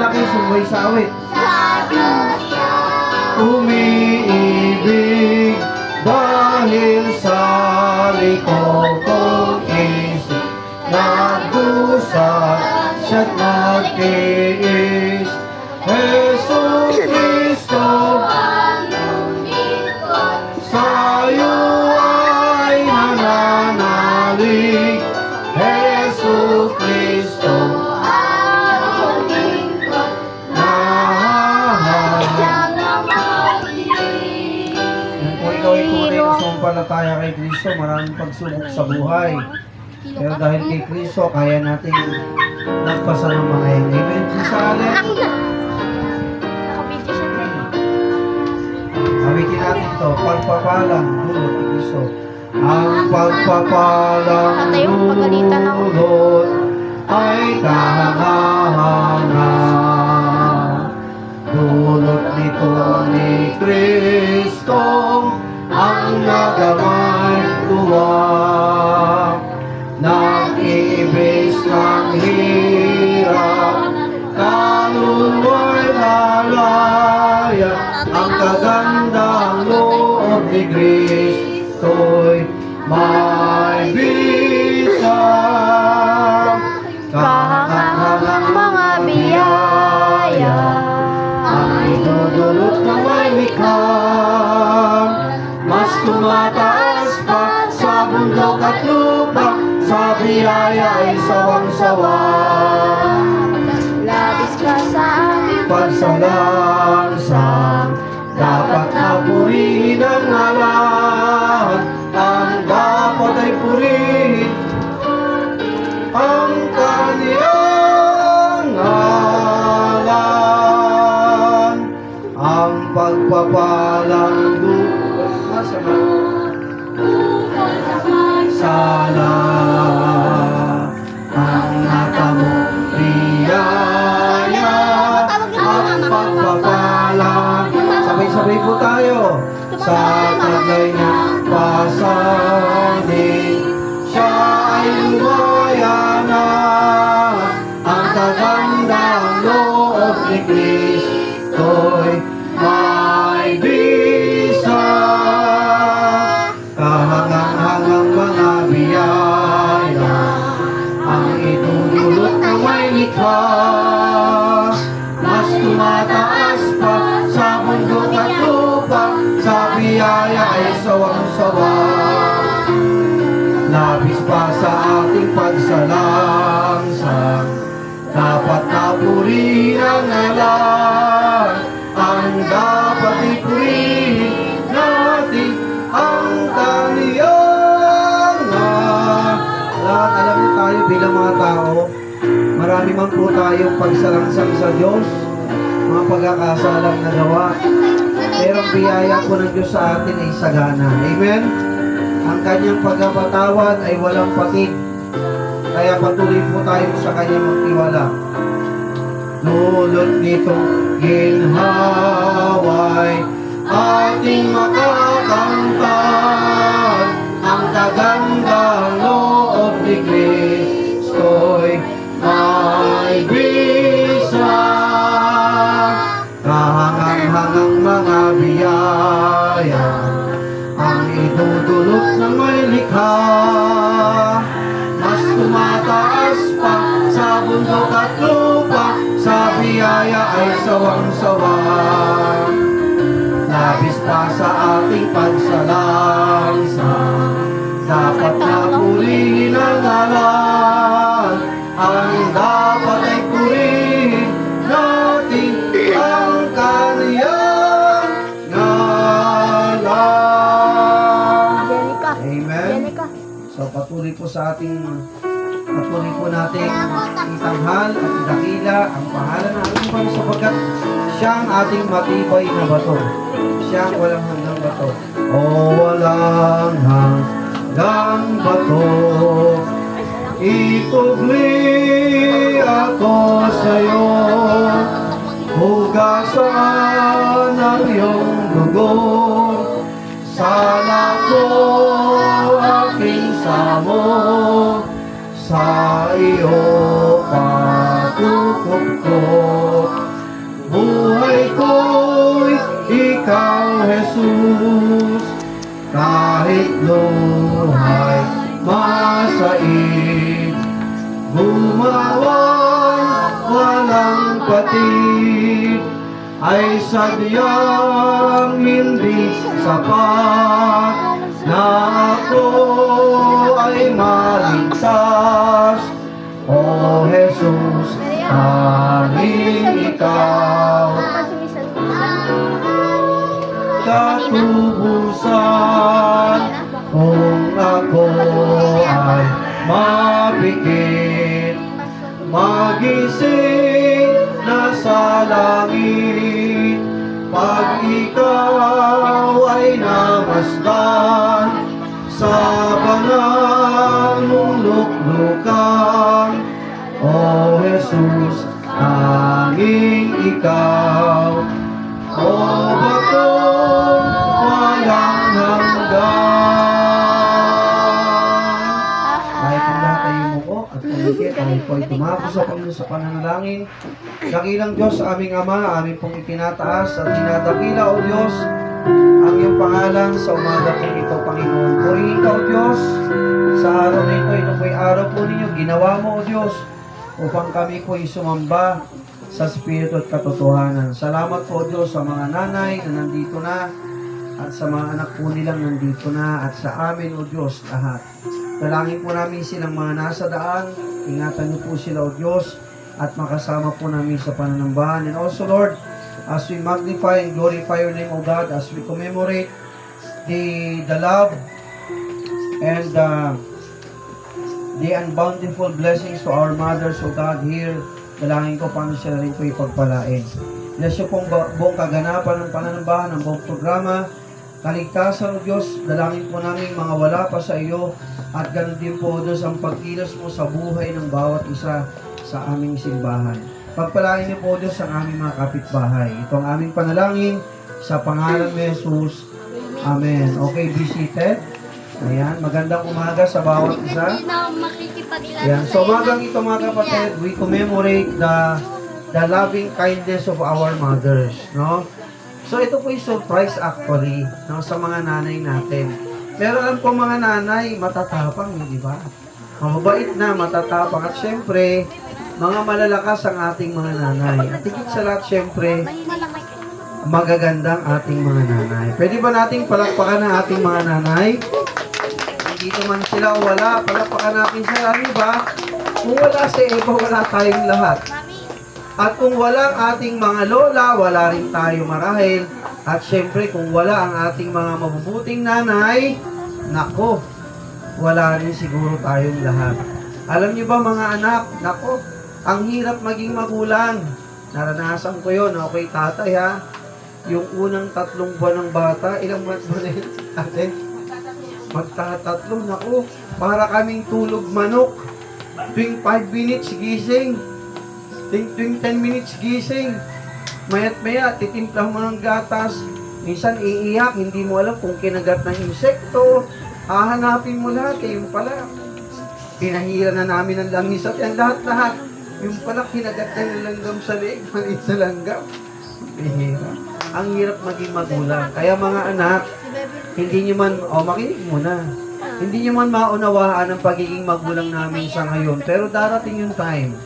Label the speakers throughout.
Speaker 1: natin sumay sa awit.
Speaker 2: Sa Diyos siya
Speaker 1: Umiibig dahil sa likod kong isip. Nagdusa siya't nagtiis. Jesus Cristo,
Speaker 2: ang lumikot.
Speaker 1: sa'yo ay nananalig. Jesus Cristo,
Speaker 2: Ang lumikot. Siyang namalig.
Speaker 1: kung ikaw ay tunay na sumampalataya kay Kristo, maraming pagsubok sa buhay. Pero dahil kay Kristo, kaya nating nagpasan ng mga yan. Amen. Sisali.
Speaker 2: Nakabidyo siya tayo.
Speaker 1: Awitin natin ito. Pagpapalang dulot ni Kristo. Ang pagpapalang
Speaker 2: Tatay, pagalitan ako.
Speaker 1: dulot ay kahangahangan. Dulot nito ni Kristo ang nagamay luwag. Nag-ibig ng hirap, kaluluwa'y lalaya. Ang kagandang loob ni Kristo'y may bisa.
Speaker 2: Kahangahangang mga biyaya
Speaker 1: ang idudulot ng may likha. Mas tumataas pa sa bundok at lupa, sa biyaya ay sawang-sawa.
Speaker 2: labis ka sa aming
Speaker 1: Pagsalangsang, dapat na purihin ang ngalan. Ang dapat ay purihin ang kaniyang ngalan. Ang pagpapalang dulot sala ang natamong biyaya. Ang pagpapalang, sabay-sabay po tayo. Sa taglay ng pasanin, siya ay lumaya na. Ang kagandang loob ni Kristo'y may bisa. Kahangang-hangang mga biyaya ang itudulot ng may likha. Mas tumataas pa sa bundok at lupa, sa biyaya ay sawang-sawa. Labis pa sa ating pagsalangsang, dapat na purihin ang ngalan. Ang dapat ipurihin natin ang kaniyang ngalan. Alam niyo tayo bilang mga tao, marami man po tayong pagsalangsang sa Diyos, mga pagkakasalang nagawa, pero ang biyaya po ng Diyos sa atin ay sagana. Amen? Ang kanyang pagkapatawad ay walang patig, kaya patuloy po tayo sa kanyang magtiwala. Dulot nitong ginhaway ating makakamtan, ang kagandang loob ni Kristo'y may bisa. Kahangang-hangang mga biyaya ang idudulot ng may likha. Mas tumataas pa sa bundok at lupa, sa biyaya ay sawang-sawa. Labis pa sa ating pagsalangsang, dapat na purihin ang ngalan. Ang dapat ay purihin natin ang kaniyang ngalan.
Speaker 2: Jenica.
Speaker 1: Amen.
Speaker 2: Jenica.
Speaker 1: So patuloy po natin itanghal at idakila ang pangalan ng ating Panginoon, sapagkat siya ang ating matibay na bato. Siya ang walang hanggang bato. O walang hanggang bato, ikubli ako sa'yo. Hugasan ang iyong dugo, sana ko aking samo sa iyo patutuktok. ikaw, Jesus, kahit luhay masaid, gumawang walang patid, ay sadyang hindi sapat na ako ay maligtas. O Jesus, tanging ikaw, katubusan, kung ako ay mapikit, magising na sa langit, pag ikaw ay namasdan sa banal mong luklukan. O Jesus, tanging ikaw, o batong walang hanggan. Kahit ang lahat ay yumuko at pumikit, tayo po ay tumako sa Panginoon sa pananalangin. Dakilang Diyos, aming Ama, aming pong itinataas at dinadakila, O Diyos, ang iyong pangalan sa umaga po ito, Panginoon. Purihin ka, O Diyos, sa araw na ito. Ito po'y araw po ninyo. Ginawa mo, O Diyos, upang kami po'y sumamba sa Espiritu at katotohanan. Salamat po, O Diyos, sa mga nanay na nandito na at sa mga anak po nilang nandito na at sa amin, O Diyos, lahat. Dalangin po namin silang mga nasa daan. Ingatan niyo po sila, O Diyos, at makasama po namin sa pananambahan. And also, Lord, as we magnify and glorify your name, O God, as we commemorate the love and the unbountiful blessings to our mothers, O God, here, dalangin ko paano sila rin po ipagpalain. Bless you pong buong kaganapan ng pananambahan, ng buong programa, kaligtasan, O Diyos, dalangin po namin mga wala pa sa iyo, at ganoon din po, O Diyos, ang pagkilos mo sa buhay ng bawat isa sa aming simbahan. Pagpalain niyo po, O Diyos, ang aming mga kapitbahay. Ito ang aming panalangin sa pangalan ni Jesus. Amen. Okay, be seated. Ayan, magandang umaga sa bawat isa. Ayan, so umagang ito mga kapatid, we commemorate the loving kindness of our mothers, no? So ito po yung surprise actually, no, sa mga nanay natin. Pero alam ko mga nanay, matatapang, di ba? Mabait na, matatapang. At syempre, mga malalakas ang ating mga nanay. At higit sa lahat, syempre, magagandang ating mga nanay. Pwede ba nating palakpakan ang ating mga nanay? Dito man sila o wala, palakpakan natin sila, di ba? Kung wala si Eva, wala tayong lahat. At kung wala ang ating mga lola, wala rin tayo marahil. At syempre, kung wala ang ating mga mabubuting nanay, nako, wala rin siguro tayong lahat. Alam niyo ba mga anak, nako, ang hirap maging magulang. Naranasan ko yun, okay tatay ha. Yung unang 3 buwan ng bata, ilang months ba na yun ate? Magtatatlong, naku, para kaming tulog manok. Tuwing 5 minutes gising, tuwing 10 minutes gising, mayat maya, titimpla mo ng gatas, minsan iiyak, hindi mo alam kung kinagat ng insekto, hahanapin mo lahat, yung pala, pinahira na namin ang langis at yan lahat, yung pala kinagat na yung langgam sa leeg, maliit na langgam, pinahira. Ang hirap maging magulang, kaya mga anak, hindi nyo man, makinig muna. Hindi nyo man maunawaan ang pagiging magulang namin sa ngayon. Pero darating yung time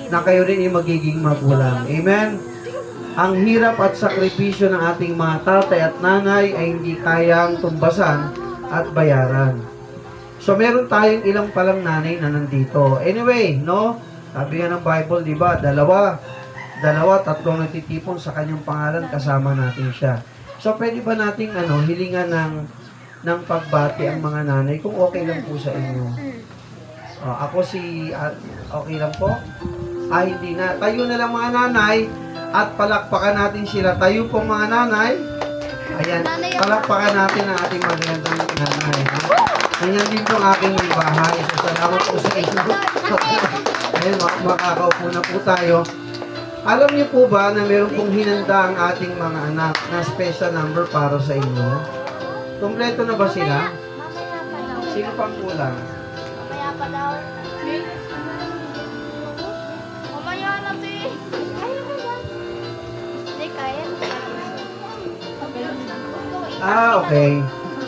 Speaker 1: na kayo rin ay magiging magulang. Amen? Ang hirap at sakripisyo ng ating mga tatay at nanay ay hindi kayang tumbasan at bayaran. So meron tayong ilang palang nanay na nandito. Anyway, no? Sabi nga ng Bible, di ba? Dalawa, tatlong nagtitipon sa kanyang pangalan, kasama natin siya. So, pwede ba nating hilingan ng pagbati ang mga nanay kung okay lang po sa inyo? Ako okay lang po? Hindi na. Tayo na lang mga nanay at palakpakan natin sila. Tayo pong mga nanay. Ayan, palakpakan natin ang ating magandang nanay. Ganyan din po ang aking bahay. So, salamat po sa inyo. Ayan, makakaupo na po tayo. Alam niyo po ba na meron pong hinanda ang ating mga anak na special number para sa inyo? Kompleto na ba sila? Sino pang kulang?
Speaker 2: Mamaya pa daw. Mamaya na to eh. Hindi kaya.
Speaker 1: Okay.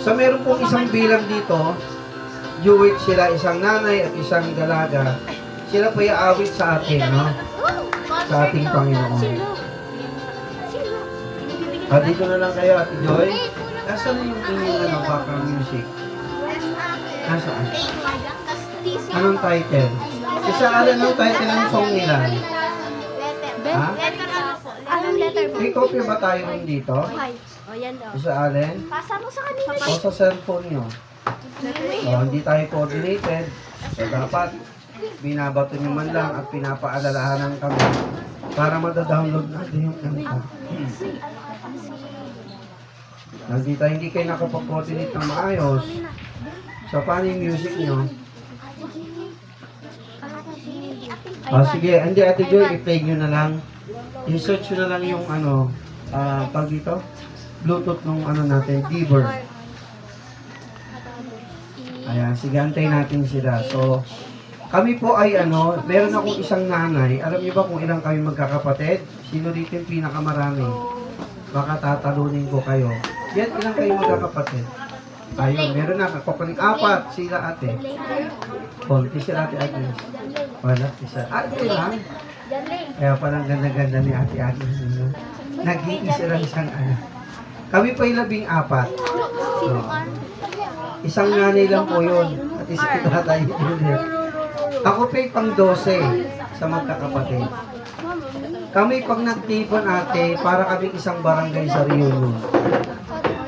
Speaker 1: So, meron pong isang bilang dito. Duet sila, isang nanay at isang dalaga. Sila po iaawit sa atin, no? Sa ating Panginoon. Dito na lang kayo, Ate Joy. Nasaan na yung inyong background music? Nasaan? Anong title? Isa anong title ng song nila? Ha?
Speaker 2: Anong letter mo?
Speaker 1: May copy ba tayo rin dito?
Speaker 2: O, yan daw.
Speaker 1: Isa Allen?
Speaker 2: Pasa mo sa kanila.
Speaker 1: O sa cellphone nyo? O, hindi tayo coordinated. So, dapat binabato nyo man lang at pinapaalalahanan kami para madadownload natin yung kanta. Nandito, hindi kayo nakapag-coordinate ng maayos. So, paano yung music nyo? Sige, hindi Ate Joy, i-play nyo na lang. I-search nyo na lang yung tag dito, Bluetooth nung natin, Diver. Ayan, sige, antayin natin sila. So, kami po ay meron akong isang nanay. Alam niyo ba kung ilang kami magkakapatid? Sino dito yung pinakamarami? Baka tatalunin ko kayo. Yan, ilang kayo magkakapatid? Ayun, meron na. Kapaling apat sila ate. Konti sila ate Agnes. Wala, isa. Ate lang. Kaya palang ganda-ganda ni ate Agnes. Nag-iisa lang isang Kami po yung 14. So, isang nanay lang po yun. At isang tatay yun. Ako pa yung pang 12 sa magkakapatid. Kami pag nagtipon ate, para kami isang barangay sa reunion.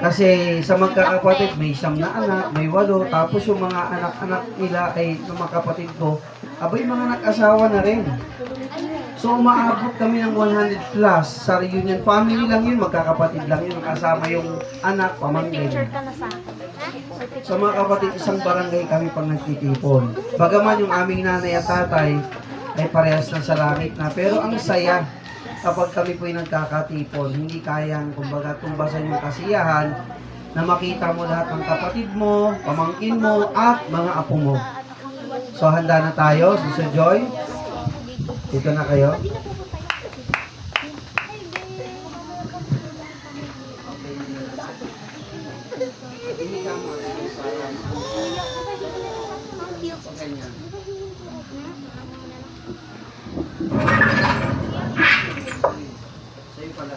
Speaker 1: Kasi sa magkakapatid, may 9 na anak, may 8, tapos yung mga anak-anak nila ay ng mga kapatid ko, abay mga nag-asawa na rin. So umaabot kami ng 100 plus sa reunion. Family lang yun, magkakapatid lang yun, kasama yung anak, pamangkin. Sa mga kapatid, isang barangay kami pag nagtitipon. Bagaman yung aming nanay at tatay ay parehas na sa langit na. Pero ang saya kapag kami po'y nagkakatipon, hindi kayang, kumbaga, tumbasan yung kasiyahan na makita mo lahat ng kapatid mo, pamangkin mo, at mga apo mo. So, handa na tayo, Sister Joy. Dito na kayo. Sa'yo pala.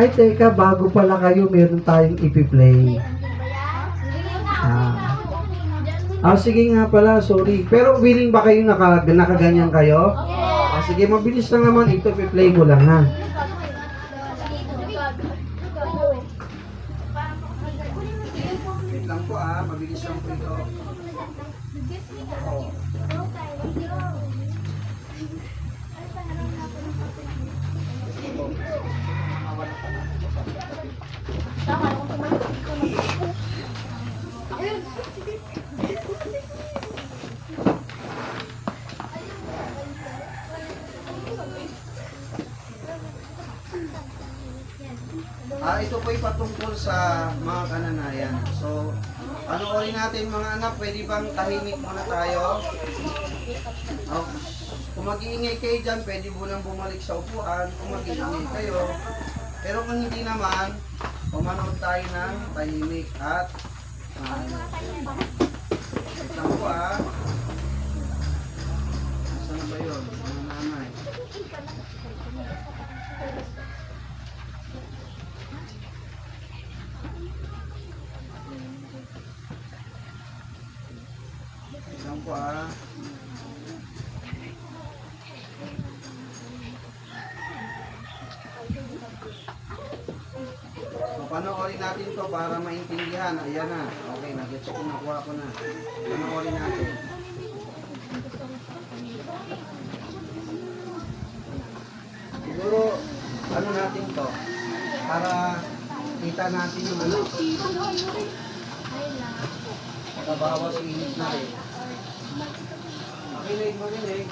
Speaker 1: Ay, teka, bago pala kayo, meron tayong ipi-play. Sige nga pala, sorry. Pero willing ba kayo nakaganyan kayo? Sige, mabilis lang naman. Ito, ipi-play ko lang, ha? Wait lang po, mabilis lang po ito. Ito po ay patungkol sa mga kananayan. So, panoorin natin mga anak, pwede bang tahimik muna tayo? Kung mag-iingay kayo dyan, pwede mo nang bumalik sa upuan kung mag-iingay kayo. Pero kung hindi naman, pumanood tayo ng tahimik at wait lang po Saan na ba yun? Mga nanay. Lang po So, panoorin natin to para maintindihan. Ayan na. Okay, nag-gets ko, nakuha ko na. Panoorin natin. Siguro, ano natin to? Para kita natin yung ano. Nakabawas yung init na rin. Makinig.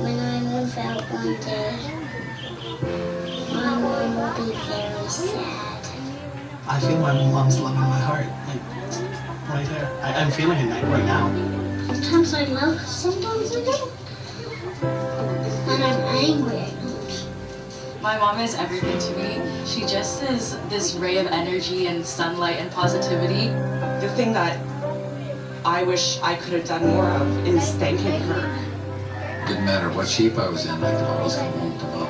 Speaker 3: When I move out one day, my mom will be very sad.
Speaker 4: I feel my mom's love in my heart, like right there. I'm feeling it right now.
Speaker 3: Sometimes I love her, sometimes I don't. When I'm angry, I don't.
Speaker 5: My mom is everything to me. She just is this ray of energy and sunlight and positivity.
Speaker 6: The thing that I wish I could have done more of is thanking her.
Speaker 7: Didn't matter what shape I was in, I could always come home to mom.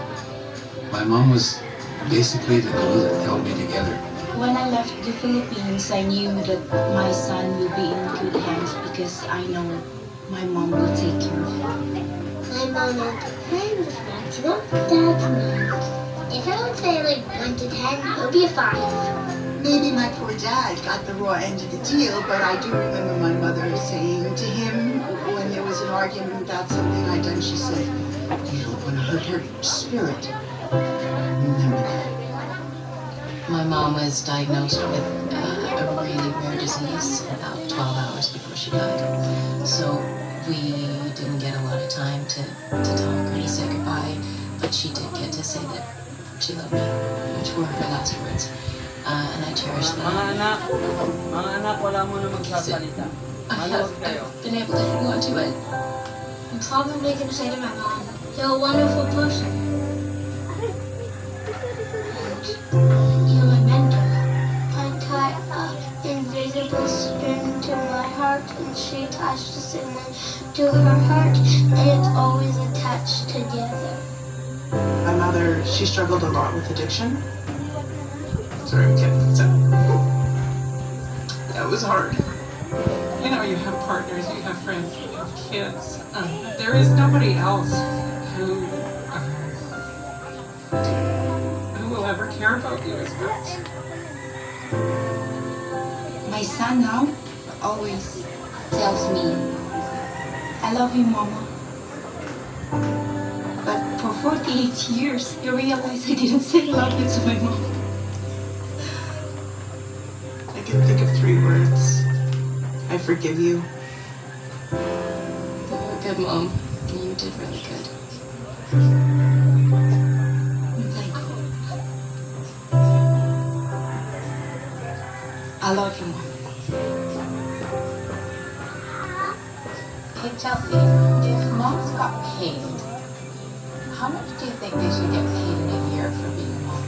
Speaker 7: My mom was basically the glue that held me together.
Speaker 8: When I left the Philippines, I knew that my son will be in good hands because I know my mom will take care of him.
Speaker 3: My mom will play with me. What Dad means. If I would say like 1 to 10, he'll be a 5.
Speaker 9: Maybe my poor dad got the raw end of the deal, but I do remember my mother saying to him when there was an argument about something I'd done, she said, "You don't want to hurt her spirit." Remember that.
Speaker 5: My mom was diagnosed with a really rare disease about 12 hours before she died. So we didn't get a lot of time to talk or to say goodbye, but she did get to say that she loved me, which were her last words. And I cherish
Speaker 10: Mga
Speaker 5: that.
Speaker 10: anak, wala mo na magsasalita.
Speaker 5: I've been able to hang on to it.
Speaker 3: I'm probably going to say to my mom, "You're a wonderful person." And you're my mentor. I tie an invisible string to my heart, and she ties the same one to her heart, and it's always attached together.
Speaker 6: My mother, she struggled a lot with addiction. Sorry, we can't. That was hard. You know, you have partners, you have friends, you have kids. There is nobody else who will ever care about you as much.
Speaker 8: My son now always tells me, I love you, Mama. But for 48 years, I realized I didn't say love you to my mom.
Speaker 6: I can think of 3 words. I forgive you.
Speaker 5: You were a good mom. You did really good.
Speaker 8: Thank you. I love you, Mom.
Speaker 5: Hey, Chelsea, if moms got paid, how much do you think they should get paid in a year for being a mom?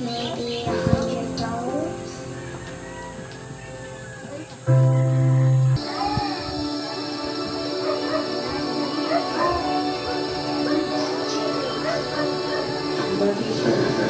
Speaker 3: Maybe $100. I love you forever.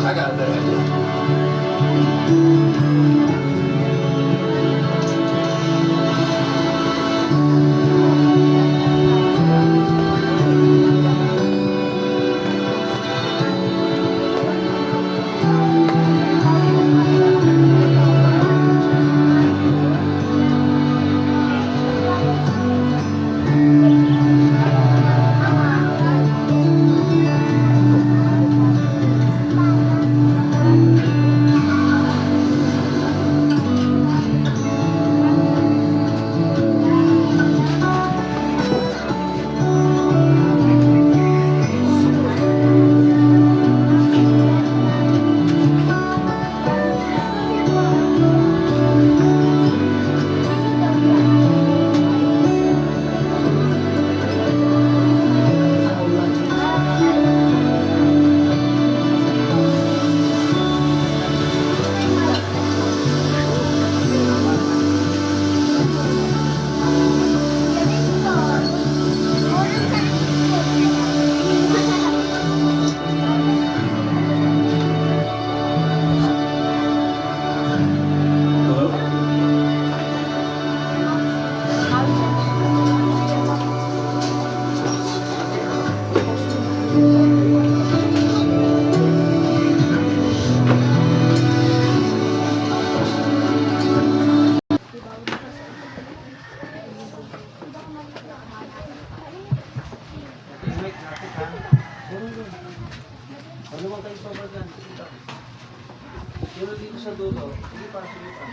Speaker 4: I got a better idea.
Speaker 10: Ano kayo sobrang dyan? Yung dito sa dulo. Sige pa, sige pa.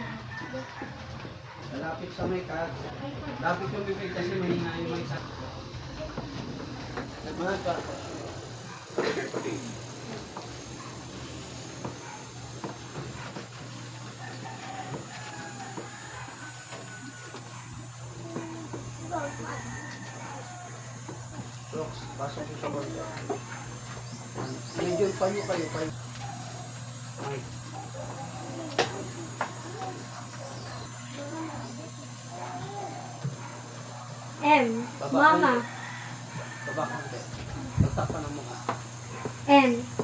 Speaker 10: Lapit sa may kat. Lapit yung bibig kasi mahina yung may kat. Nagmahal pa. Rox, pasok yung sa banda. Medyo payo kayo, payo. Ay.
Speaker 2: Mama.
Speaker 10: Baba konti. Pagtakpan ng mukha.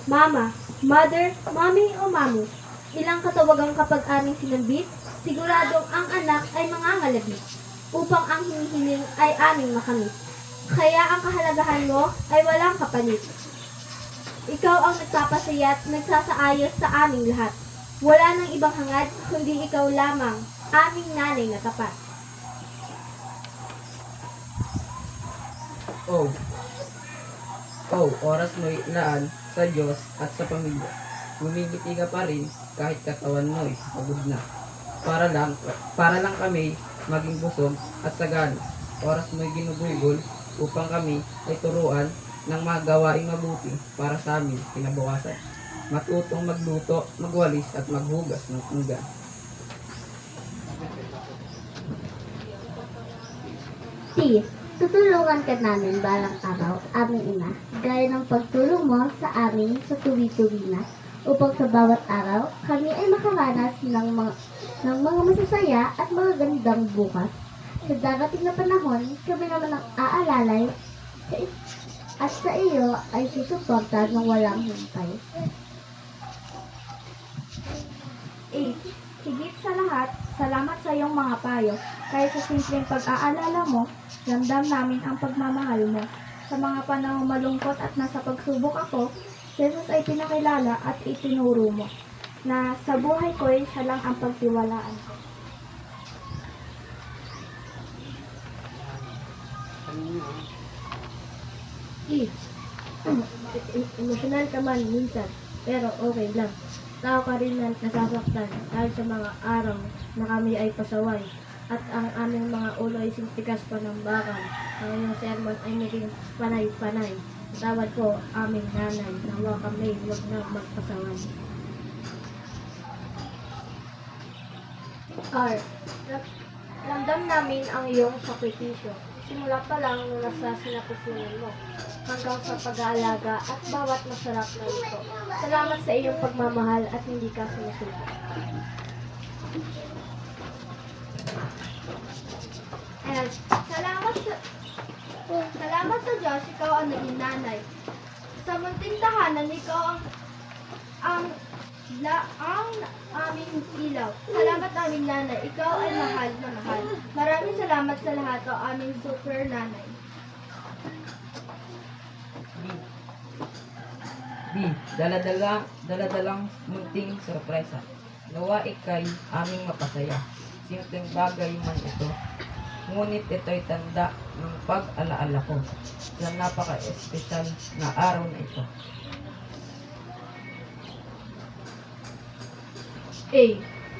Speaker 2: Mama. Mother, mommy o mamu. Ilang katawagan kapag aming sinambit, siguradong ang anak ay mangangalabit, upang ang hinihiling ay aming makamit. Kaya ang kahalagahan mo ay walang kapalit. Ikaw ang nagpapasaya at nagsasaayos sa aming lahat. Wala nang ibang hangad, kundi ikaw lamang, aming nanay na tapat.
Speaker 10: Oras mo ilaan sa Diyos at sa pamilya. Gumigiti ka pa rin kahit katawan mo'y pagod na. Para lang kami maging busog at sagana. Oras mo'y ginugulgol upang kami ay turuan ng mga gawaing mabuti para sa amin kinabukasan. Matutong magluto, magwalis at maghugas ng pinggan.
Speaker 3: Tis, tutulungan ka namin balang araw, aming ina, gaya ng pagtulong mo sa amin sa tuwi-tuwi na, upang sa bawat araw, kami ay makaranas ng mga masasaya at mga gandang bukas. Sa darating na panahon, kami naman ang aalalay at sa iyo ay susuporta ng walang hintay.
Speaker 2: Higit sa lahat, salamat sa iyong mga payo. Kahit sa simpleng pag-aalala mo, ramdam namin ang pagmamahal mo. Sa mga panahong malungkot at nasa pagsubok ako, Jesus ay pinakilala at itinuro mo na sa buhay ko ay siya lang ang pagtiwalaan ko.
Speaker 3: Emosyonal ka man minsan, pero okay lang. Tao ka rin na nasasaktan dahil sa mga araw na kami ay pasaway at ang aming mga ulo ay sintikas pa ng bakal. Ang iyong sermon ay naging panay-panay. Tawad ko, aming nanay, nawa kami, huwag na magpasaway.
Speaker 2: Ramdam namin ang iyong sakripisyo. Simula pa lang nung nasa sinapupunan mo, hanggang sa pag-aalaga at bawat masarap na ito. Salamat sa iyong pagmamahal at hindi ka sumusuko. Salamat sa Diyos, ikaw ang naging nanay. Sa munting tahanan, ikaw ang aming ilaw. Salamat aming nanay, ikaw ay mahal na mahal. Maraming salamat sa lahat o aming super nanay.
Speaker 10: Daladalang munting sorpresa. Nawa ikay aming mapasaya. Simpleng bagay man ito. Ngunit ito'y tanda ng pag-alaala ko sa napaka-espesyal na araw na ito.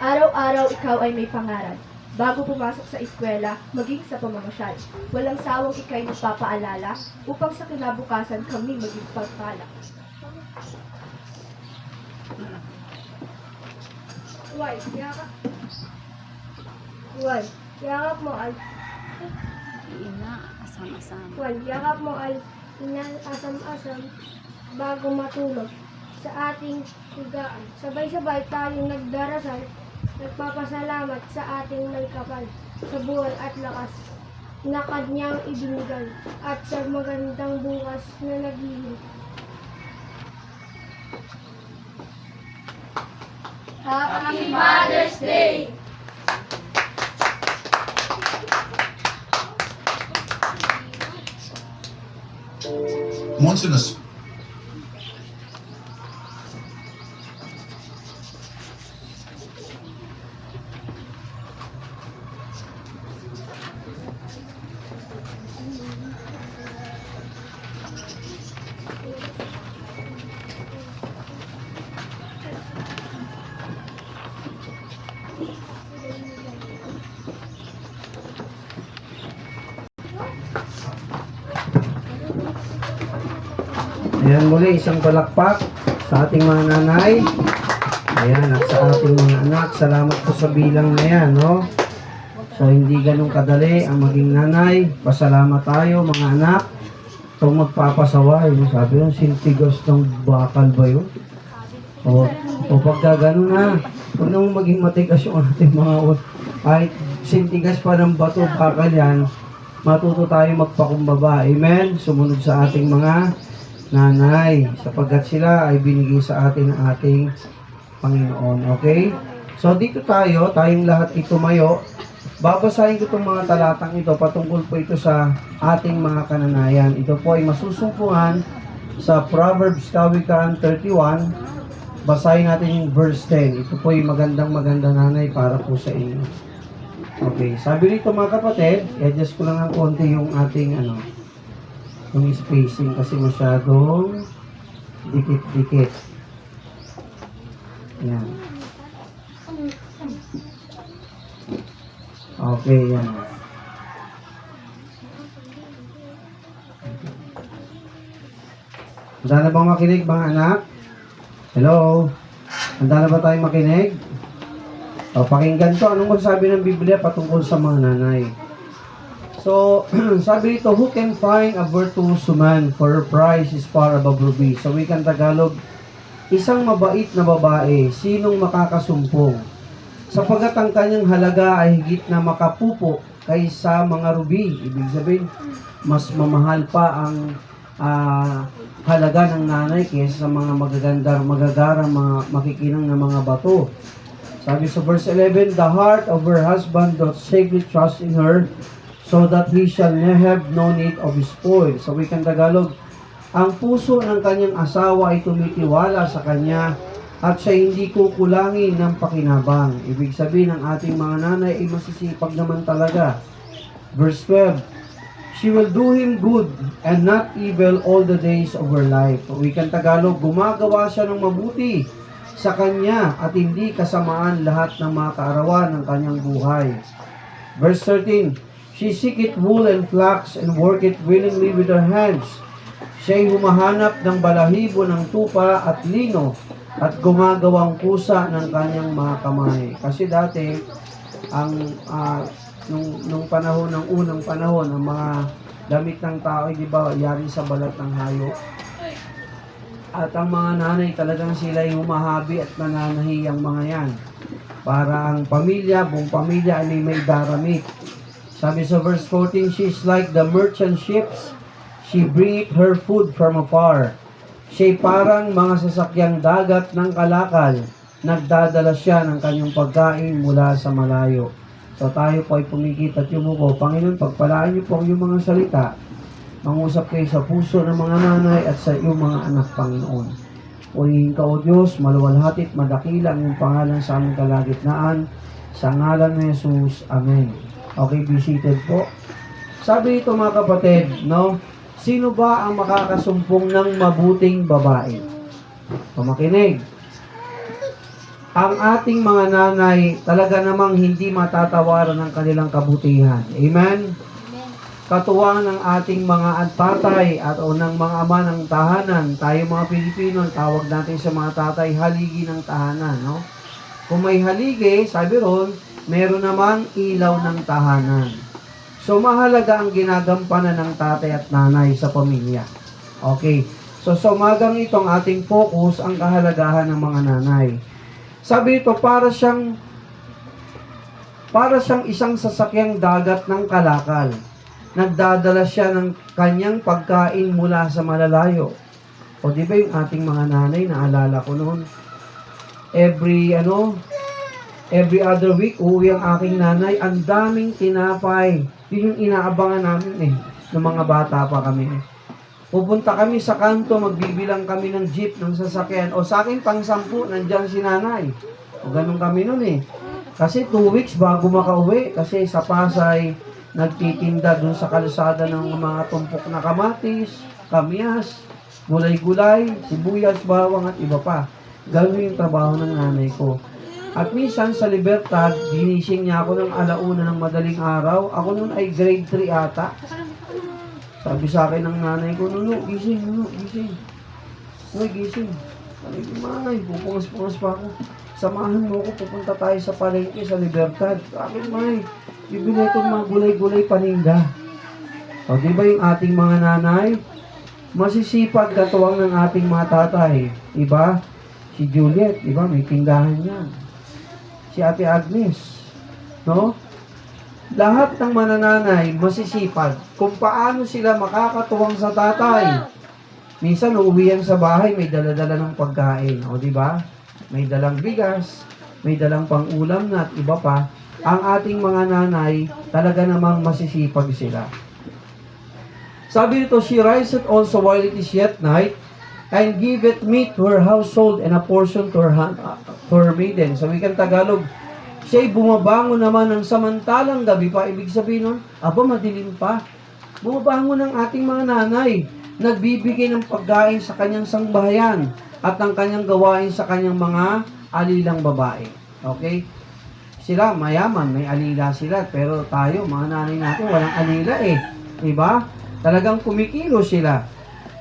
Speaker 2: Araw-araw ikaw ay may pangarap. Bago pumasok sa eskwela, maging sa pamamasyal. Walang sawang ikay magpapaalala upang sa kinabukasan kami maging pagpala. Yakap mo ay yakap mo ay inasam-asam bago matulog sa ating higaan. Sabay-sabay tayong nagdarasal, nagpapasalamat sa ating may kapal, sa buhay at lakas na kanyang ibinigay, at sa magandang bukas na naghihintay. Happy Mother's Day!
Speaker 11: Once in a
Speaker 1: Ayan muli, isang palakpak sa ating mga nanay. Ayan, at sa ating mga anak. Salamat po sa bilang na yan, no? So, hindi ganun kadali ang maging nanay. Pasalamat tayo, mga anak. Itong magpapasaway, sabi yung sintigas ng bakal ba yun? O pagka gano'n na, huwag naman maging matigas yung ating mga kahit sintigas pa ng bato, bakal yan, matuto tayo magpakumbaba. Amen? Sumunod sa ating mga nanay, sapagkat sila ay binigay sa atin ng ating Panginoon. Okay? So dito tayong lahat itumayo. Babasahin ko itong mga talatang ito, patungkol po ito sa ating mga kananayan. Ito po ay masusumpungan sa Proverbs Kawikaan 31. Basahin natin yung verse 10. Ito po ay magandang nanay para po sa inyo. Okay, sabi rito mga kapatid, i-adjust ko lang ng konti yung ating yung spacing kasi masyadong dikit-dikit. Yan. Okay, yan. Handa na bang makinig mga anak? Hello? Handa na ba tayong makinig? O, pakinggan to. Anong magsabi ng Biblia patungkol sa mga nanay? So, sabi dito, who can find a virtuous woman, for her price is far above rubies. So, wikang Tagalog, isang mabait na babae, sinong makakasumpong? Sapagkat ang kanyang halaga ay higit na makapupo kaysa mga ruby. Ibig sabihin, mas mamahal pa ang halaga ng nanay kaysa sa mga magagarang mga makikinang na mga bato. Sabi sa verse 11, the heart of her husband doth safely trust in her, so that he shall have no need of spoil. Sa wikang Tagalog, ang puso ng kanyang asawa ay tumitiwala sa kanya, at siya hindi kukulangin ng pakinabang. Ibig sabihin, ng ating mga nanay ay masisipag naman talaga. Verse 12, she will do him good and not evil all the days of her life. Wikang Tagalog, gumagawa siya ng mabuti sa kanya at hindi kasamaan lahat ng mga kaarawan ng kanyang buhay. Verse 13, she seeketh wool and flax and worketh willingly with her hands. Siya'y humahanap ng balahibo ng tupa at lino at gumagawang kusa ng kanyang mga kamay. Kasi dati, nung panahon ng unang panahon, ang mga damit ng tao, di ba, yari sa balat ng hayop. At ang mga nanay talagang sila'y humahabi at nananahi ang mga yan. Para ang pamilya, buong pamilya ay may daramit. Sabi sa verse 14, she is like the merchant ships, she bringeth her food from afar. Siya'y parang mga sasakyang dagat ng kalakal, nagdadala siya ng kanyang pagkain mula sa malayo. So tayo po ay pumikit at yumuko. Panginoon, pagpalaan niyo po ang iyong mga salita. Mangusap kayo sa puso ng mga nanay at sa iyong mga anak, Panginoon. Purihin ka, O Diyos, maluwalhatit, madakila ang iyong pangalan sa aming kalagitnaan. Sa ngalan ni Jesus, Amen. Okay, be seated po. Sabi ito mga kapatid, no? Sino ba ang makakasumpong ng mabuting babae? Pamakinig. Ang ating mga nanay talaga namang hindi matatawaran ng kanilang kabutihan. Amen? Katuwang ng ating mga tatay at o ng mga ama ng tahanan, tayo mga Pilipino, tawag natin sa mga tatay, haligi ng tahanan. No? Kung may haligi, sabi ron, meron namang ilaw ng tahanan. So, mahalaga ang ginagampanan ng tatay at nanay sa pamilya. Okay. So, sa umagang itong ating focus ang kahalagahan ng mga nanay. Sabi ito, para siyang isang sasakyang dagat ng kalakal. Nagdadala siya ng kanyang pagkain mula sa malalayo. O di ba yung ating mga nanay, naalala ko noon, every other week, uwi ang aking nanay, ang daming tinapay. Yun yung inaabangan namin ng mga bata pa kami. Pupunta kami sa kanto, magbibilang kami ng jeep, ng sasakyan. O sa akin, pang 10, nandiyan si nanay. O ganun kami nun Kasi 2 weeks bago makauwi. Kasi sa Pasay, nagtitinda dun sa kalsada ng mga tumpok na kamatis, kamyas, gulay-gulay, sibuyas, bawang at iba pa. Ganun yung trabaho ng nanay ko. At minsan sa Libertad, ginising niya ako ng 1:00 ng madaling araw. Ako nun ay grade 3 ata. Sabi sa akin ng nanay ko, Nuno, gising. Uy, gising. Sabi ko, Manay, pupungas-pungas pa ako. Samahan mo ko, pupunta tayo sa palengke sa Libertad. Sabi ko, Manay, bibili ko mga gulay-gulay paninda. O, di ba yung ating mga nanay? Masisipag katuwang ng ating mga tatay. Diba? Si Juliet, diba? May tinggahan yan. Si Ate Agnes. No? Lahat ng manananay, masisipag. Kung paano sila makakatuwang sa tatay. Minsan, uuwi yan sa bahay, may dala-dala ng pagkain. O, diba? May dalang bigas, may dalang pang-ulam na at iba pa. Ang ating mga nanay, talaga namang masisipag sila. Sabi nito, she riseth also while it is yet night, and giveth meat to her household and a portion to her maiden. Sa wikang Tagalog, siya'y bumabangon naman ng samantalang gabi pa. Ibig sabihin nun, aba, madilim pa. Bumabangon ng ating mga nanay. Nagbibigay ng pagkain sa kanyang sangbahayan at ang kanyang gawain sa kanyang mga alilang babae. Okay? Sila, mayaman, may alila sila. Pero tayo, mga nanay natin, walang alila eh. Diba? Talagang kumikilo sila.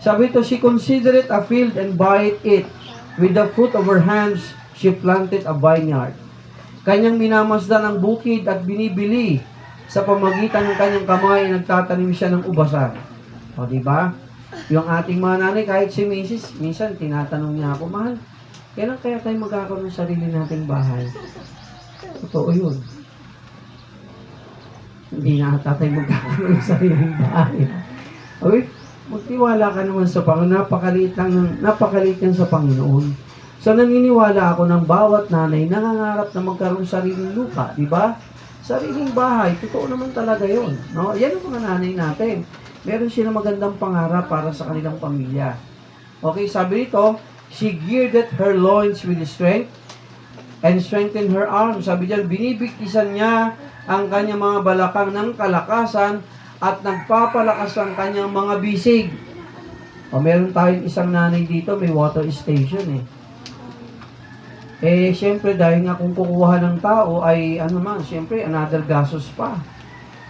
Speaker 1: Sabi ito, she considereth a field and buyeth it. With the fruit of her hands, she planted a vineyard. Kanyang minamasdan ang bukid at binibili. Sa pamagitan ng kanyang kamay, nagtatanim siya ng ubasan. O, diba? Yung ating mga nanay, kahit si Mrs., minsan tinatanong niya ako, mahal, kailan kaya tayo magkakaroon ng sarili nating bahay? Totoo yun. Hindi na ata tayo magkakaroon ng sariling bahay. Okay? Magtiwala ka naman sa Panginoon. Napakaliit yan sa Panginoon. So, naniniwala ako ng bawat nanay nangangarap na magkaroon sariling lupa, di ba? Sariling bahay, totoo naman talaga yun. No? Yan ang mga nanay natin. Meron sila magandang pangarap para sa kanilang pamilya. Okay, sabi nito, she girded her loins with strength and strengthened her arms. Sabi diyan, binibigtisan niya ang kanyang mga balakang ng kalakasan at nagpapalakas ang kanyang mga bisig. O, meron tayong isang nanay dito, may water station eh. Eh, syempre, dahil nga kung kukuha ng tao ay, syempre, another gastos pa.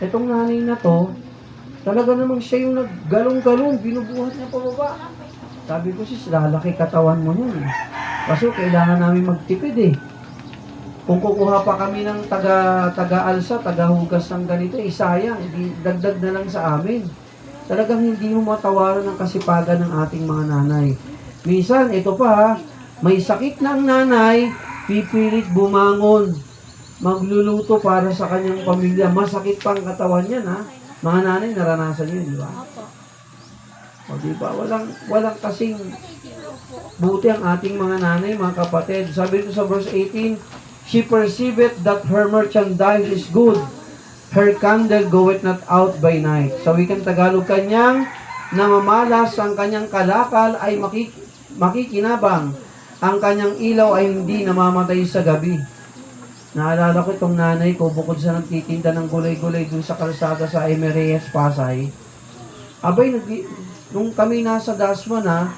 Speaker 1: Itong nanay na to, talaga namang siya yung naggalong-galong, binubuhat niya pababa. Sabi ko, sis, lalaki katawan mo niyan. Kaso, kailangan namin magtipid eh. Kung kukuha pa kami ng taga-alsa, taga-hugas ng ganito, sayang, dagdag na lang sa amin. Talagang hindi mo matawaran ang kasipagan ng ating mga nanay. Minsan, ito pa, may sakit na ang nanay, pipilit bumangon, magluluto para sa kanyang pamilya. Masakit pang katawan yan, ha? Mga nanay, naranasan yun, di ba? O, di ba? Walang kasing buti ang ating mga nanay, mga kapatid. Sabi ito sa verse 18, she perceiveth that her merchandise is good. Her candle goeth not out by night. Sa wikang Tagalog, kanyang namamalas, ang kanyang kalakal ay makikinabang. Ang kanyang ilaw ay hindi namamatay sa gabi. Naalala ko itong nanay ko, bukod sa nagtitinda ng gulay-gulay dun sa kalsada sa Emereyes, Pasay. Abay, nung kami nasa Dasma na,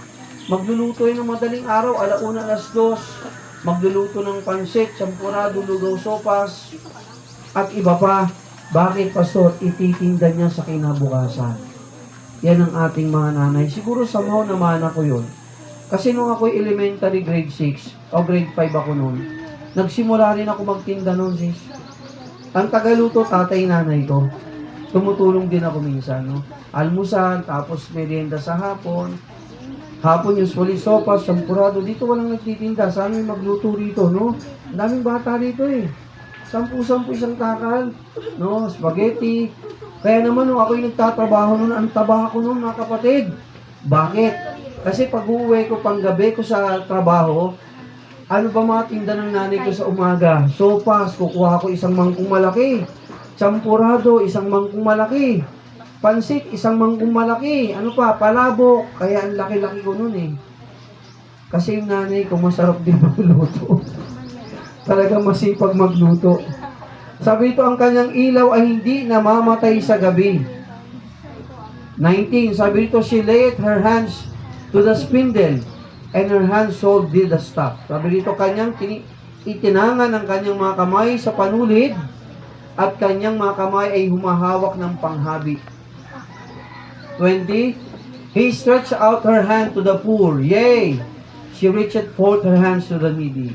Speaker 1: magluluto yun ng madaling araw, 1:00, 2:00, magluluto ng pansit, champurado, lugaw, sopas, at iba pa. Bakit, Pastor? Ititinda niya sa kinabukasan. Yan ang ating mga nanay. Siguro somehow naman ako yun. Kasi nung ako'y elementary grade 6 o grade 5 ako noon, nagsimula rin ako magtinda noon, sis. Ang tagaluto, tatay, nanay ko. Tumutulong din ako minsan, no? Almusal, tapos merienda sa hapon. Hapon usually sopas, champurado. Dito walang nagtitinda. Saan may magluto rito, no? Ang daming bata rito eh. 10 isang takal, no? Spaghetti. Kaya naman nung ako'y nagtatrabaho noon, ang taba ko noon, mga kapatid. Bakit? Kasi pag uuwi ko pang gabi ko sa trabaho, ano ba mga tinda ng nanay ko sa umaga? Sopas, kukuha ko isang mangkong malaki. Champurado, isang mangkong malaki. Pansit, isang mangkong malaki. Ano pa? Palabok. Kaya ang laki-laki ko nun eh. Kasi yung nanay ko masarap din magluto. Talagang masipag magluto. Sabi ito, ang kanyang ilaw ay hindi namamatay sa gabi. 19, sabi ito, she laid her hands to the spindle, and her handsoul did the stuff. Sabi dito, kanyang itinangan ang kanyang mga kamay sa panulid, at kanyang mga kamay ay humahawak ng panghabi. 20, he stretched out her hand to the poor, yea, she reached forth her hands to the needy.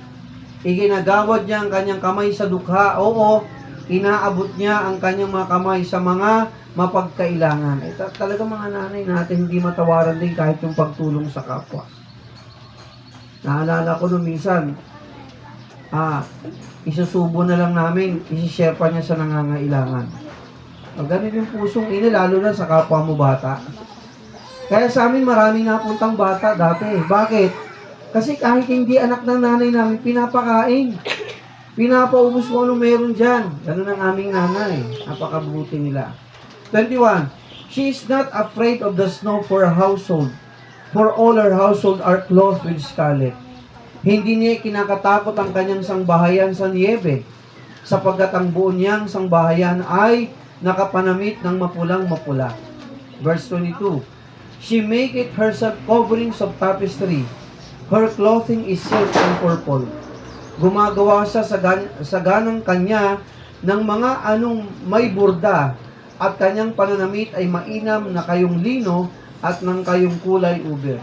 Speaker 1: Iginagawad niya ang kanyang kamay sa dukha, oo, inaabot niya ang kanyang mga kamay sa mga mapagkailangan. Talaga mga nanay natin hindi matawaran din kahit yung pagtulong sa kapwa. Naalala ko nung minsan, isusubo na lang namin, isishare pa niya sa nangangailangan. Ganun yung pusong ina, lalo na sa kapwa mo bata. Kaya sa amin maraming napuntang bata dati. Bakit? Kasi kahit hindi anak ng nanay namin, pinapakain. Pinapaubos ko anong meron dyan. Ganun ang aming nanay. Napakabuti nila. 21. She is not afraid of the snow for her household, for all her household are clothed with scarlet. Hindi niya kinakatakot ang kanyang sangbahayan sa niebe, sapagkat ang buo niyang sangbahayan ay nakapanamit ng mapulang-mapula. Verse 22. She maketh herself coverings of tapestry. Her clothing is silk and purple. Gumagawa siya sa ganang kanya ng mga anong may burda, at kanyang pananamit ay mainam na kayong lino at ng kayong kulay ube.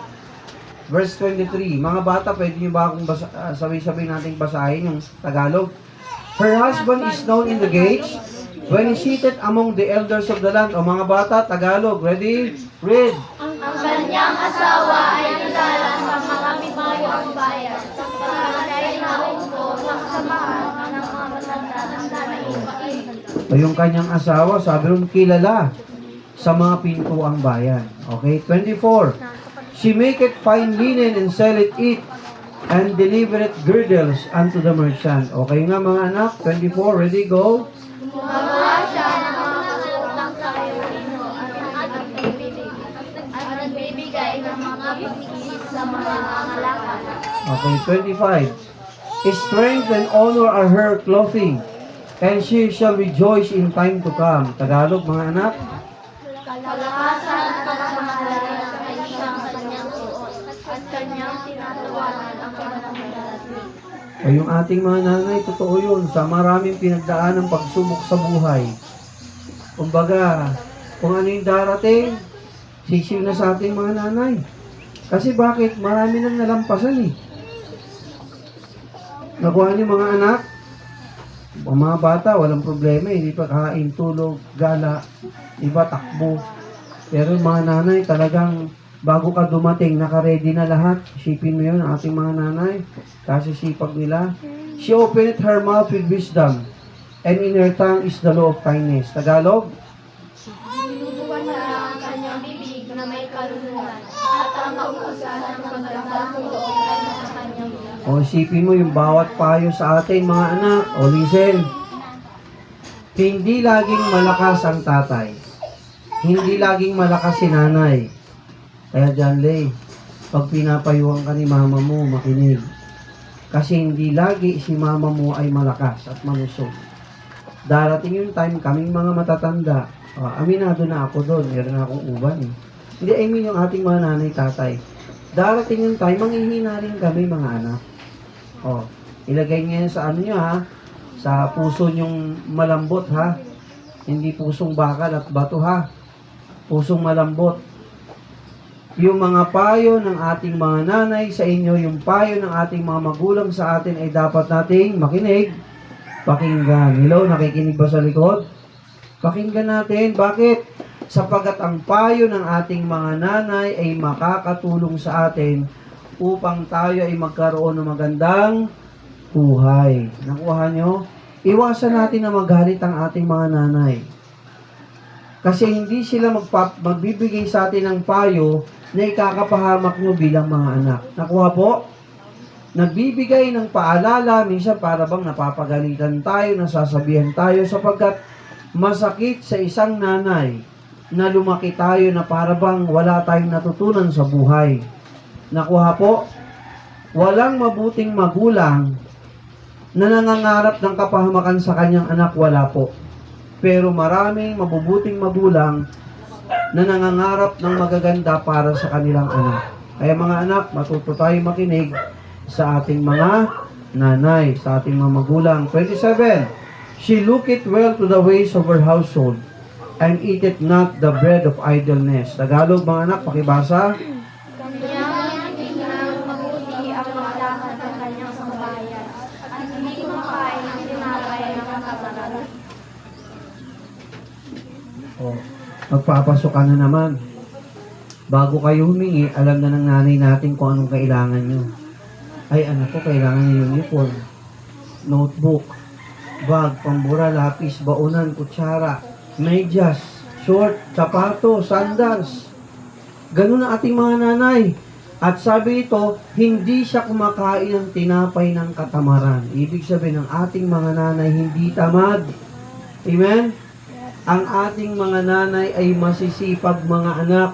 Speaker 1: Verse 23. Mga bata, pwede niyo ba akong sabay-sabay nating basahin yung Tagalog? Her husband is known in the gates when he seated among the elders of the land. O mga bata, Tagalog. Ready? Read.
Speaker 3: Ang kanyang asawa ay kilala sa mga mimayong bayan, sapagkat ay naupo sa kasamahan ng mga matanda na ibain.
Speaker 1: O yung kanyang asawa, sabi rin kilala sa mga pintuang bayan. Okay? 24. She maketh fine linen and selleth it, and delivereth girdles unto the merchant. Okay nga mga anak? 24. Ready? Go.
Speaker 3: Gumawa siya ng mga utang sa Eulino at nagbibigay ng mga pagkikis sa mga nangangalakan.
Speaker 1: Okay, 25. Strength and honor are her clothing, and she shall rejoice in time to come. Tagalog, mga anak?
Speaker 3: Kalakasan at kapamahalan ay siyang kanyang suot, at kanyang tinatawanan ang panahon darating.
Speaker 1: O yung ating mga nanay, totoo yun. Sa maraming pinagdaan ng pagsubok sa buhay. Kumbaga, kung ano yung darating, sisiw na sa ating mga nanay. Kasi bakit? Marami nang nalampasan eh. Nakuha niyo mga anak? O mga bata, walang problema eh. Hindi pa kain, tulog, gala, iba takbo. Pero yung mga nanay, talagang bago ka dumating, naka-ready na lahat. Isipin mo yun, ang ating mga nanay. Kasi sipag nila. She opened her mouth with wisdom, and in her tongue is the law of kindness. Tagalog?
Speaker 3: Sinubukan niya ang kanyang bibig na may karunungan, at ang kauusan ng magandang loob ay nasa kanyang bibig.
Speaker 1: O isipin mo yung bawat payo sa atin, mga anak. O listen. Hindi laging malakas ang tatay. Hindi laging malakas si nanay. Kaya John Lay, pag pinapayuhan ka ni mama mo, makinig. Kasi hindi lagi si mama mo ay malakas at malusog. Darating yung time, kaming mga matatanda, aminado na ako doon, meron na akong uban eh. Hindi, I mean yung ating mga nanay, tatay. Darating yung time, manghihina rin kami mga anak. Ilagay niya yan sa ano nyo ha, sa puso nyong malambot ha. Hindi pusong bakal at bato ha. Pusong malambot. Yung mga payo ng ating mga nanay sa inyo, yung payo ng ating mga magulang sa atin ay dapat nating makinig, pakinggan. Hello, nakikinig ba sa likod? Pakinggan natin. Bakit? Sapagat ang payo ng ating mga nanay ay makakatulong sa atin upang tayo ay magkaroon ng magandang buhay. Nakuha nyo? Iwasan natin na magalit ang ating mga nanay. Kasi hindi sila magbibigay sa atin ng payo na ikakapahamak nyo bilang mga anak. Nakuha po? Nagbibigay ng paalala, minsan para bang napapagalitan tayo, nasasabihan tayo, sapagkat masakit sa isang nanay na lumaki tayo na para bang wala tayong natutunan sa buhay. Nakuha po? Walang mabuting magulang na nangangarap ng kapahamakan sa kanyang anak, wala po. Pero maraming mabubuting magulang na nangangarap ng magaganda para sa kanilang anak. Kaya mga anak, matuto tayo makinig sa ating mga nanay, sa ating mga magulang. 27. She looketh well to the ways of her household, and eateth not the bread of idleness. Tagalog mga anak, pakibasa.
Speaker 3: Kanyang tingnan mabuti ang mga lakad ng kanyang sambahayan, at hindi kumakain ng tinapay ng kasalan.
Speaker 1: Magpapasok ka na naman. Bago kayo humingi, alam na ng nanay natin kung anong kailangan nyo. Ay, anak ko, kailangan nyo uniform, notebook, bag, pambura, lapis, baunan, kutsara, medyas, short, sapato, sandals. Ganun ang ating mga nanay. At sabi ito, hindi siya kumakain ng tinapay ng katamaran. Ibig sabihin ng ating mga nanay hindi tamad. Amen? Ang ating mga nanay ay masisipag mga anak.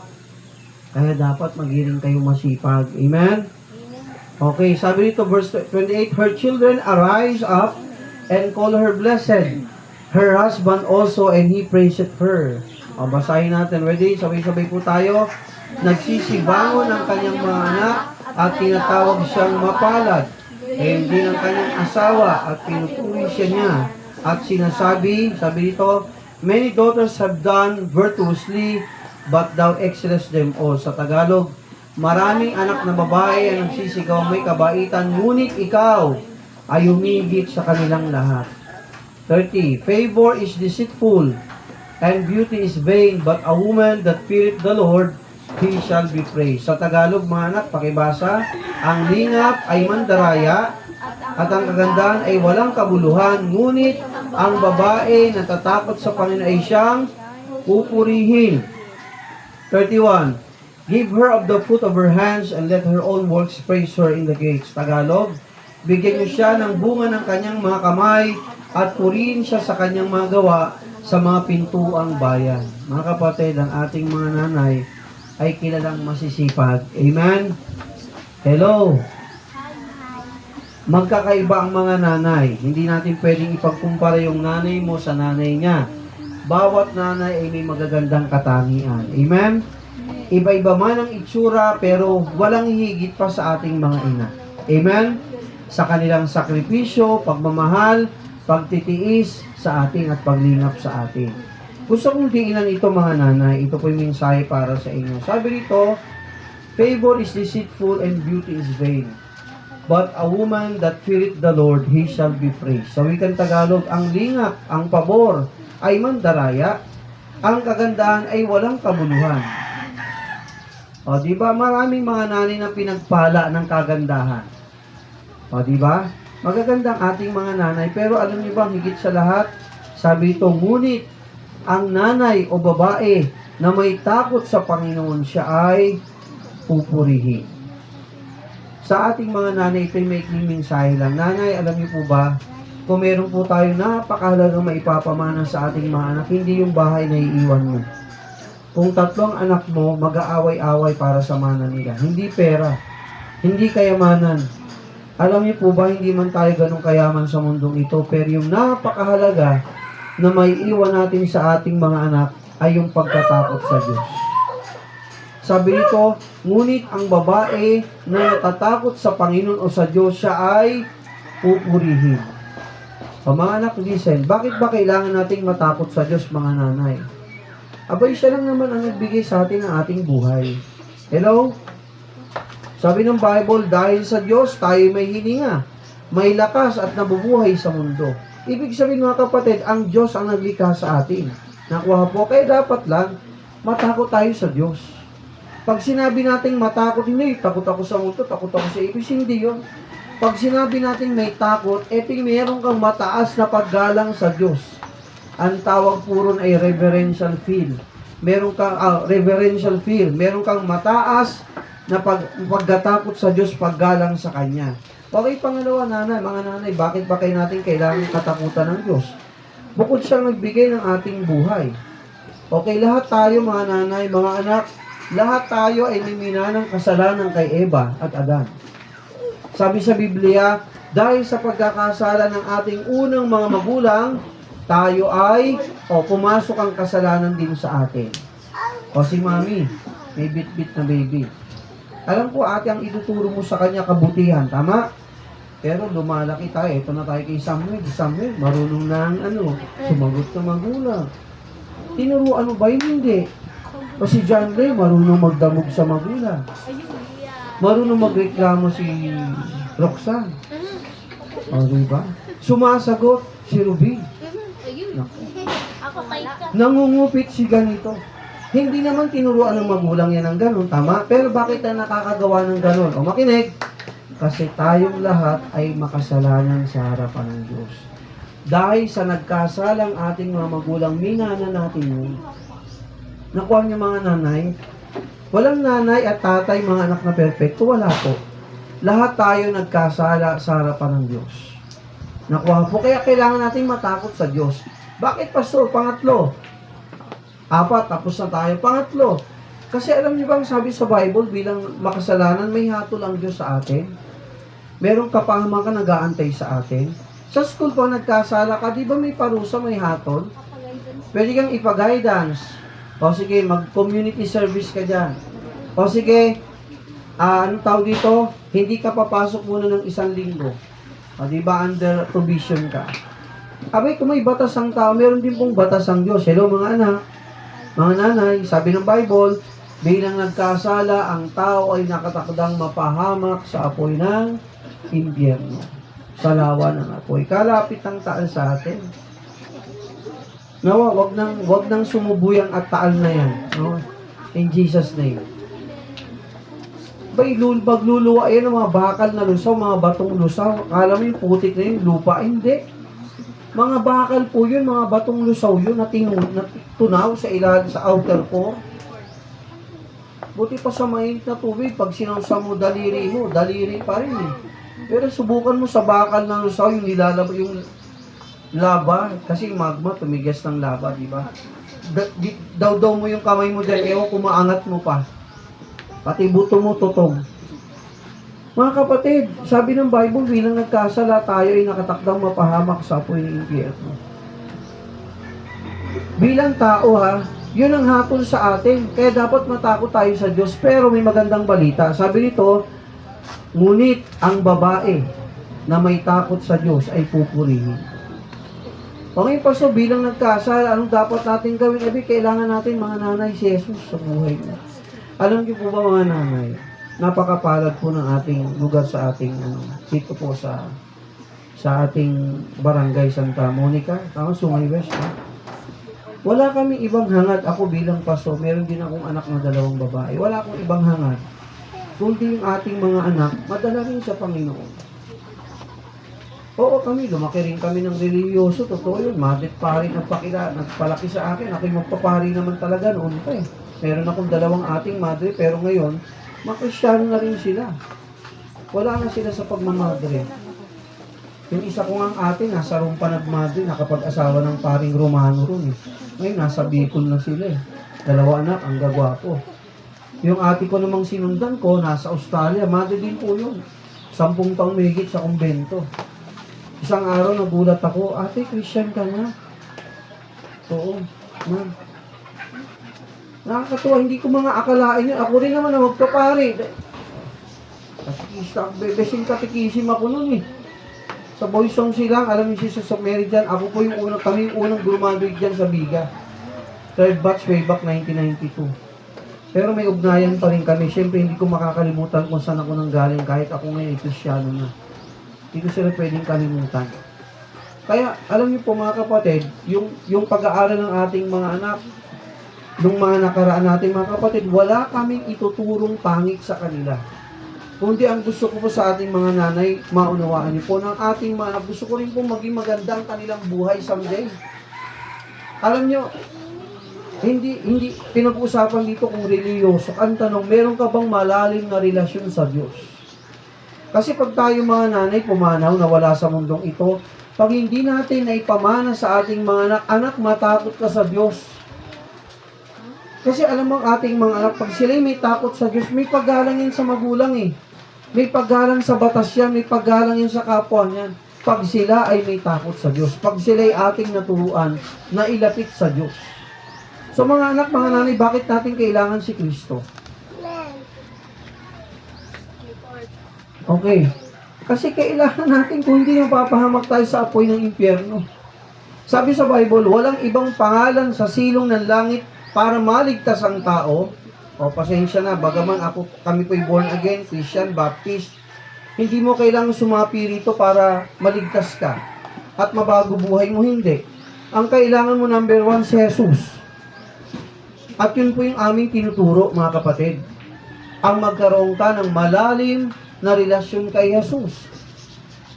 Speaker 1: Kaya dapat magiring kayo masipag. Amen? Okay, sabi dito, verse 28, her children arise up and call her blessed. Her husband also, and he praised her. O, basahin natin. Ready? Sabay-sabay po tayo. Nagsisibangon ang kanyang mga anak at tinatawag siyang mapalad. And din ang kanyang asawa at pinupuri siya niya. At sinasabi, sabi dito, many daughters have done virtuously, but thou excellest them all. Sa Tagalog, maraming anak na babae ang nagsisigaw may kabaitan, ngunit ikaw ay humigit sa kanilang lahat. 30. Favor is deceitful, and beauty is vain, but a woman that feareth the Lord, he shall be praised. Sa Tagalog, mga anak, pakibasa, ang lingap ay mandaraya, at ang kagandahan ay walang kabuluhan, ngunit ang babae na tatakot sa Panginoon ay siyang pupurihin. 31. Give her of the fruit of her hands, and let her own works praise her in the gates. Tagalog, bigyan niyo siya ng bunga ng kanyang mga kamay, at purihin siya sa kanyang mga gawa sa mga pintuang bayan. Mga kapatid, ang ating mga nanay ay kilalang masisipag. Amen? Hello? Magkakaiba ang mga nanay. Hindi natin pwedeng ipagkumpara yung nanay mo sa nanay niya. Bawat nanay ay may magagandang katangian. Amen? Iba-iba man ang itsura, pero walang higit pa sa ating mga ina. Amen? Sa kanilang sakripisyo, pagmamahal, pagtitiis sa atin at paglingap sa atin. Gusto kong tingnan ito mga nanay. Ito po yung mensahe para sa inyo. Sabi dito, favor is deceitful and beauty is vain. But a woman that feareth the Lord, he shall be praised. Sa wikang Tagalog, ang lingap, ang pabor ay mandaraya. Ang kagandahan ay walang kabuluhan. O, di ba? Maraming mga nanay na pinagpala ng kagandahan. O, di ba? Magaganda ang ating mga nanay, pero alam niyo ba, higit sa lahat, sabi ito, ngunit ang nanay o babae na may takot sa Panginoon, siya ay pupurihin. Sa ating mga nanay, ito'y may mensahe lang. Nanay, alam niyo po ba, kung meron po tayo napakahalagang maipapamana sa ating mga anak, hindi yung bahay na iiwan mo. Kung 3 anak mo, mag-aaway-away para sa mana nila. Hindi pera, hindi kayamanan. Alam niyo po ba, hindi man tayo ganun kayaman sa mundong ito, pero yung napakahalaga na may iwan natin sa ating mga anak ay yung pagkatakot sa Diyos. Sabi nito, ngunit ang babae na natatakot sa Panginoon o sa Diyos, siya ay pupurihin. O mga anak, listen, bakit ba kailangan nating matakot sa Diyos, mga nanay? Abay, siya lang naman ang nagbigay sa atin ng ating buhay. Hello? Sabi ng Bible, dahil sa Diyos, tayo may hininga, may lakas at nabubuhay sa mundo. Ibig sabihin mga kapatid, ang Diyos ang naglikha sa atin. Nakuha po, kaya dapat lang matakot tayo sa Diyos. Pag sinabi natin matakot, hindi, takot ako sa mundo, takot ako sa ibig, hindi yun. Pag sinabi natin may takot, eting meron kang mataas na paggalang sa Diyos. Ang tawag po ron ay reverential fear. Meron kang reverential fear, meron kang mataas na paggatakot sa Diyos, paggalang sa Kanya. Okay, pangalawa, nanay, mga nanay, bakit ba kayo natin kailangan katakutan ng Diyos? Bukod siyang nagbigay ng ating buhay. Okay, lahat tayo, mga nanay, mga anak, lahat tayo ay nimina ng kasalanan kay Eva at Adan. Sabi sa Biblia, dahil sa pagkakasala ng ating unang mga magulang, tayo ay, pumasok ang kasalanan din sa atin. O si mami, may bit-bit na baby. Alam ko, ate, ang ituturo mo sa kanya kabutihan, tama? Pero lumalaki tayo, ito na tayo kay Samuel. Samuel, marunong na sumagot sa magulang. Tinuruan mo ba yun? Hindi. O si John Ray, marunong magdamog sa magulang. Marunong magreklamo si Roxanne. O, diba? Sumasagot si Ruby. Nangungupit si ganito. Hindi naman tinuruan ng magulang yan ng ganun, tama? Pero bakit na nakakagawa ng ganun? O makinig, kasi tayong lahat ay makasalanan sa harapan ng Diyos. Dahil sa nagkasalang ating mga magulang, minana natin yun. Nakuha niyo mga nanay? Walang nanay at tatay, mga anak na perfecto, wala po. Lahat tayo nagkasala sa harapan ng Diyos. Nakuha po, kaya kailangan natin matakot sa Diyos. Bakit, Pastor? Pangatlo. 4, tapos na tayo. Pangatlo. Kasi alam niyo bang sabi sa Bible, bilang makasalanan, may hatol ang Diyos sa atin. Merong kapahamakan nag-aantay sa atin. Sa school po, nagkasala ka, di ba may parusa, may hatol? Pwede kang ipa-guidance. O sige, mag-community service ka dyan. O sige, anong tawag dito? Hindi ka papasok muna ng 1 linggo. O di ba, under provision ka. Abay, kung may batas ang tao, meron din pong batas ang Diyos. Hello mga anak, mga nanay, sabi ng Bible, bilang nagkasala, ang tao ay nakatakdang mapahamak sa apoy ng impyerno. Sa lawa ng apoy. Kalapit ang taal sa atin. Nawa, wag nang sumubuyang at taal na yan. No? In Jesus' name. Pagluluwa, yan ang mga bakal na lusaw, mga batong lusaw. Akala mo yung putik na yun, lupa. Hindi. Mga bakal po yun, mga batong lusaw yun, natunaw sa ilalim, sa outer core. Buti pa sa mainit na tubig, pag sinawsa mo daliri pa rin eh. Pero subukan mo sa bakal na lusaw, yung nilalaba, yung laba, kasi magma, tumigas ng laba, di ba? Daw mo yung kamay mo dyan, ewan kumaangat mo pa. Pati buto mo tutong. Mga kapatid, sabi ng Bible, bilang nagkasala, tayo ay nakatakdang mapahamak sa apoy ng impyerno. Bilang tao yun ang hatol sa atin. Kaya dapat matakot tayo sa Diyos. Pero may magandang balita. Sabi nito, ngunit ang babae na may takot sa Diyos ay pupurihin. O ngayon pa, so bilang nagkasala, anong dapat natin gawin? Kailangan natin mga nanay si Jesus sa buhay niya. Alam niyo po ba mga nanay, napakapalad po ng ating lugar sa ating dito po sa ating barangay Santa Monica, Sungay West. Wala kaming ibang hangad. Ako bilang paso, meron din akong anak na 2 babae. Wala akong ibang hangad, kundi yung ating mga anak, madala rin sa Panginoon. Oo, lumaki rin kami ng reliyoso, totoo yun. Madit pa rin nagpalaki sa akin. Ako'y magpapari naman talaga noon pa eh. Meron akong 2 ating madre, pero ngayon, makristyano na rin sila. Wala na sila sa pagmamadre. Yung isa ko nga ate, nasa Rumpa nagmadre, nakapag-asawa ng paring Romano ron eh. Ngayon, nasa Bicol na sila eh. 2 anak, ang gagwapo. Yung ate ko namang sinundan ko, nasa Australia, madre din po yun. 10 taong mahigit sa kumbento. Isang araw, nagulat ako, ate, Christian ka na? Oo, ma'am. Nakakatuwa, hindi ko mga akalain yun. Ako rin naman na magpapari. Besing katikisim ako nun eh. Sa Boysong Silang, alam niyo si Sister Mary dyan, ako po kami yung unang graduate dyan sa Biga. 3rd batch way back 1992. Pero may ugnayan pa rin kami. Siyempre, hindi ko makakalimutan kung saan ako nang galing kahit ako ngayon ay Kristyano na. Hindi ko sila pwedeng kalimutan. Kaya, alam niyo po mga kapatid, yung pag-aaral ng ating mga anak, nung mga nakaraan natin mga kapatid, wala kaming ituturong pangit sa kanila. Kundi ang gusto ko po sa ating mga nanay, maunawaan niyo po, ng ating mga anak, gusto ko rin po maging maganda ang kanilang buhay someday. Alam niyo, hindi pinag-uusapan dito kung reliyoso. Ang tanong, meron ka bang malalim na relasyon sa Diyos? Kasi pag tayo mga nanay pumanaw na wala sa mundong ito, pag hindi natin na ipamana sa ating mga anak, matakot ka sa Diyos. Kasi alam mo ang ating mga anak, pag sila may takot sa Diyos, may paggalang yan sa magulang eh. May paggalang sa batas yan, may paggalang yan sa kapwa niyan. Pag sila ay may takot sa Diyos, pag sila ay ating naturuan na ilapit sa Diyos. So mga anak, mga nanay, bakit natin kailangan si Kristo? Okay. Kasi kailangan natin kung hindi mapapahamak tayo sa apoy ng impyerno. Sabi sa Bible, walang ibang pangalan sa silong ng langit para maligtas ang tao. O pasensya na, bagaman kami po'y born again, Christian, Baptist, hindi mo kailangan sumapi rito para maligtas ka at mabago buhay mo, hindi. Ang kailangan mo, number 1, si Jesus. At yun po yung aming tinuturo, mga kapatid. Ang magkaroon ka ng malalim na relasyon kay Jesus.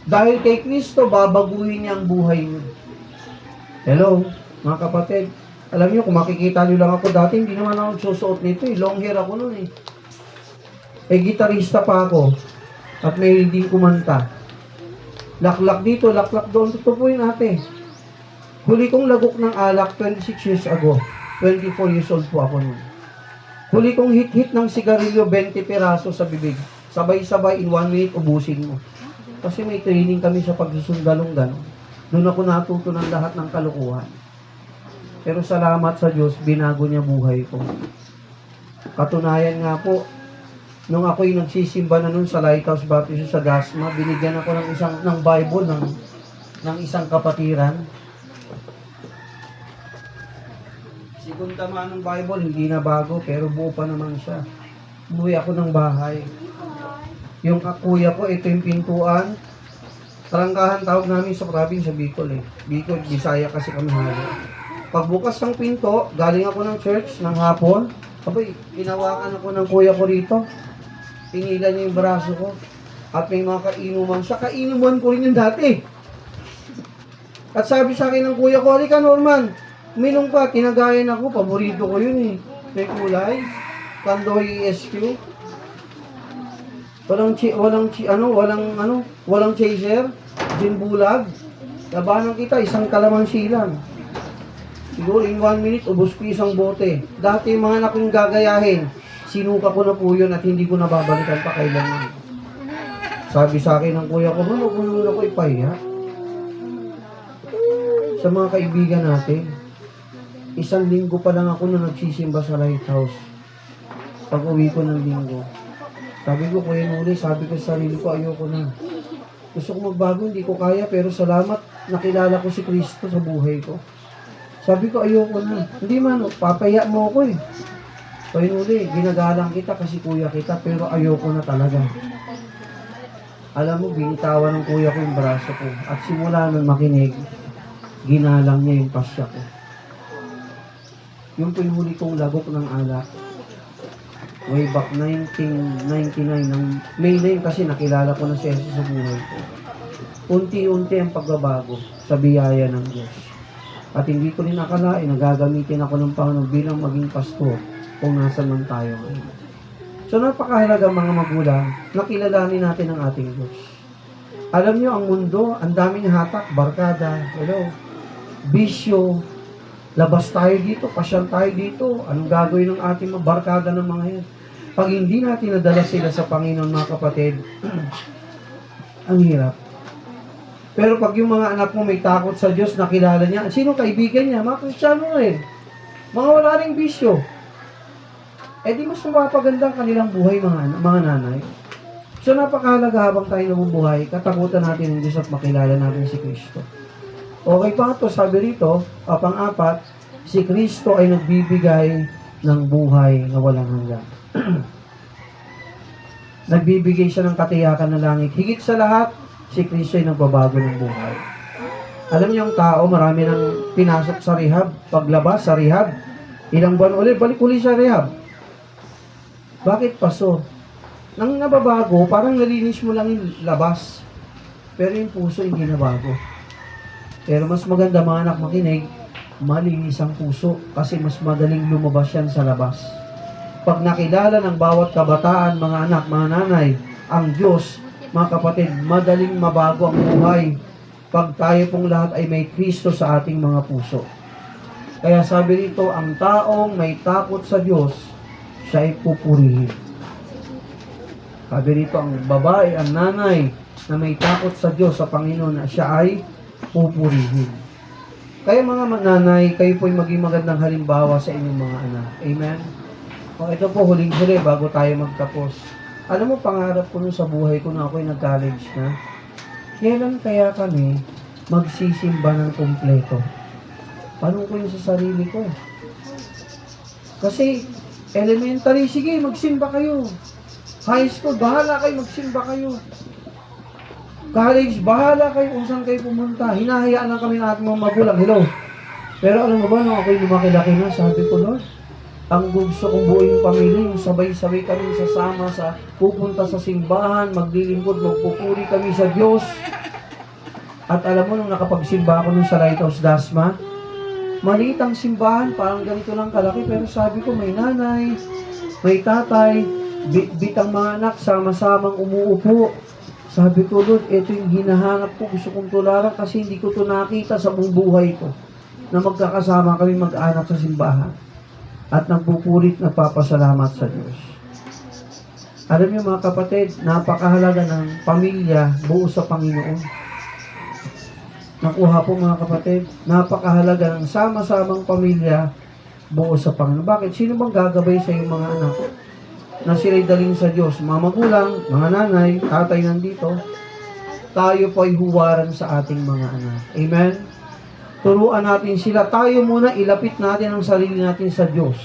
Speaker 1: Dahil kay Kristo, babaguhin niya ang buhay niyo. Hello, mga kapatid. Alam niyo, kung makikita niyo lang ako dati, hindi naman ako susuot nito eh. Long hair ako noon eh. Gitarista pa ako. At may din kumanta. Laklak dito, laklak doon. Ito po yun ate. Huli kong lagok ng alak 26 years ago. 24 years old po ako noon. Huli kong hit-hit ng sigarilyo 20 piraso sa bibig. Sabay-sabay in 1 minute, ubusin mo. Kasi may training kami sa pagsusundalong gano'n. Doon ako natuto ng lahat ng kalukuhan. Pero salamat sa Diyos, binago niya buhay ko. Katunayan nga po, nung ako'y nagsisimba na nun sa Lighthouse Baptist sa Dasma, binigyan ako ng Bible ng isang kapatiran. Segunda man ng Bible, hindi na bago, pero buo pa naman siya. Umuwi ako ng bahay. Yung kuya ko, ito yung pintuan. Tarangkahan tawag namin sa province sa Bicol eh. Bicol, Bisaya kasi kami halo. Pagbukas ng pinto, galing ako ng church ng hapon. Abay, inawakan ako ng kuya ko rito. Pinilan niya yung braso ko. At may mga kainuman siya. Kainuman ko rin yung dati. At sabi sa akin ng kuya ko, halika Norman, uminom ka, kinagayan ako, paborito ko yun eh. May kulay, Kandoy ESQ. Walang chaser, gin bulag. Labanan kita, isang kalamansi lang. Siguro in 1 minute, ubos ko isang bote. Dati yung mga anak kong gagayahin, sinuka ko na po yun at hindi ko nababalikan pa kailanman. Sabi sa akin ng kuya ko, huwag mo ako ipahiya. Sa mga kaibigan natin, 1 linggo pa lang ako na nagsisimba sa Lighthouse. Pag uwi ko ng linggo. Sabi ko, Kuya Nuli, sabi ko sa sarili ko, ayoko na. Gusto ko magbago, hindi ko kaya, pero salamat, nakilala ko si Kristo sa buhay ko. Sabi ko, ayoko na. Hindi man, papaya mo ako eh. Kuya Nuli, ginagalang kita kasi kuya kita, pero ayoko na talaga. Alam mo, binitawan ng kuya ko yung braso ko. At simula nang makinig, ginalang niya yung pasya ko. Yung pinhuli kong lagok ng alak, way back 1999, ng May 9 kasi nakilala ko na si Jesus sa buhay ko. Unti-unti ang pagbabago sa biyaya ng Diyos. At hindi ko rin akalain na gagamitin ako ng Panginoon bilang maging pastor kung nasan man tayo ngayon. So napakahalaga mga magulang, nakilalanin natin ang ating Diyos. Alam niyo, ang mundo, ang daming hatak, barkada, bisyo, labas tayo dito, pasyal tayo dito, anong gagawin ng ating mga barkada ng mga yan? Pag hindi natin nadala sila sa Panginoon, mga kapatid, ang hirap. Pero pag yung mga anak mo may takot sa Diyos, nakilala niya, sino kaibigan niya? Mga Kristiyano rin. Mga wala ring bisyo. Eh di mas mapapaganda ang kanilang buhay, mga nanay. So napakahalaga habang tayo namumuhay, katakutan natin ang Diyos at makilala natin si Kristo. Okay pa ito, sabi rito, pang-apat, si Kristo ay nagbibigay ng buhay na walang hanggan. Nagbibigay siya ng katiyakan ng langit. Higit sa lahat, si Kristo ay nagbabago ng buhay. Alam niyo yung tao, marami nang pinasok sa rehab, paglabas sa rehab, ilang buwan ulit, balik ulit sa rehab. Bakit paso? Nang nababago, parang nalinis mo lang yung labas. Pero yung puso hindi nabago. Pero mas maganda mga anak makinig, malinis ang puso kasi mas madaling lumabas yan sa labas. Pag nakilala ng bawat kabataan, mga anak, mga nanay, ang Diyos, mga kapatid, madaling mabago ang buhay pag tayo pong lahat ay may Kristo sa ating mga puso. Kaya sabi rito, ang taong may takot sa Diyos, siya ay pupurihin. Sabi rito, ang babae, ang nanay na may takot sa Diyos, sa Panginoon, na siya ay pupurihin. Kaya mga nanay, kayo po'y maging magandang halimbawa sa inyong mga anak. Amen? O ito po, huling-huli bago tayo magtapos. Alam mo, pangarap ko nun sa buhay ko na ako'y nag-college na, kailan kaya kami magsisimba ng kumpleto? Paano ko yun sa sarili ko? Kasi, elementary, sige, magsimba kayo. High school, bahala kayo, magsimba kayo. College, bahala kayo kung saan kayo pumunta. Hinahayaan lang kami ng ating mga magulang. Hello. Pero alam mo ba, nung ako'y lumaki-laki na, sabi ko, Lord, Ang gusto kong buhay yung pamilya, yung sabay-sabay kami sasama sa pupunta sa simbahan, maglilingkod, magpupuri kami sa Diyos. At alam mo, nung nakapagsimba ako nun sa Lighthouse Dasma, maliit ang simbahan, parang ganito lang kalaki, pero sabi ko, may nanay, may tatay, bit ang mga anak, sama-samang umuupo. Sabi ko, Lord, ito yung hinahanap ko, gusto kong tularan kasi hindi ko ito nakita sa buong buhay ko, na magkakasama kami mag-anak sa simbahan. At nagpupurit, nagpapasalamat sa Diyos. Alam niyo mga kapatid, napakahalaga ng pamilya buo sa Panginoon. Nakuha po mga kapatid, napakahalaga ng sama-samang pamilya buo sa Panginoon. Bakit? Sino bang gagabay sa iyong mga anak? Na sila'y daling sa Diyos. Mga magulang, mga nanay, tatay nandito, tayo po ay huwaran sa ating mga anak. Amen? Turuan natin sila. Tayo muna, ilapit natin ang sarili natin sa Diyos.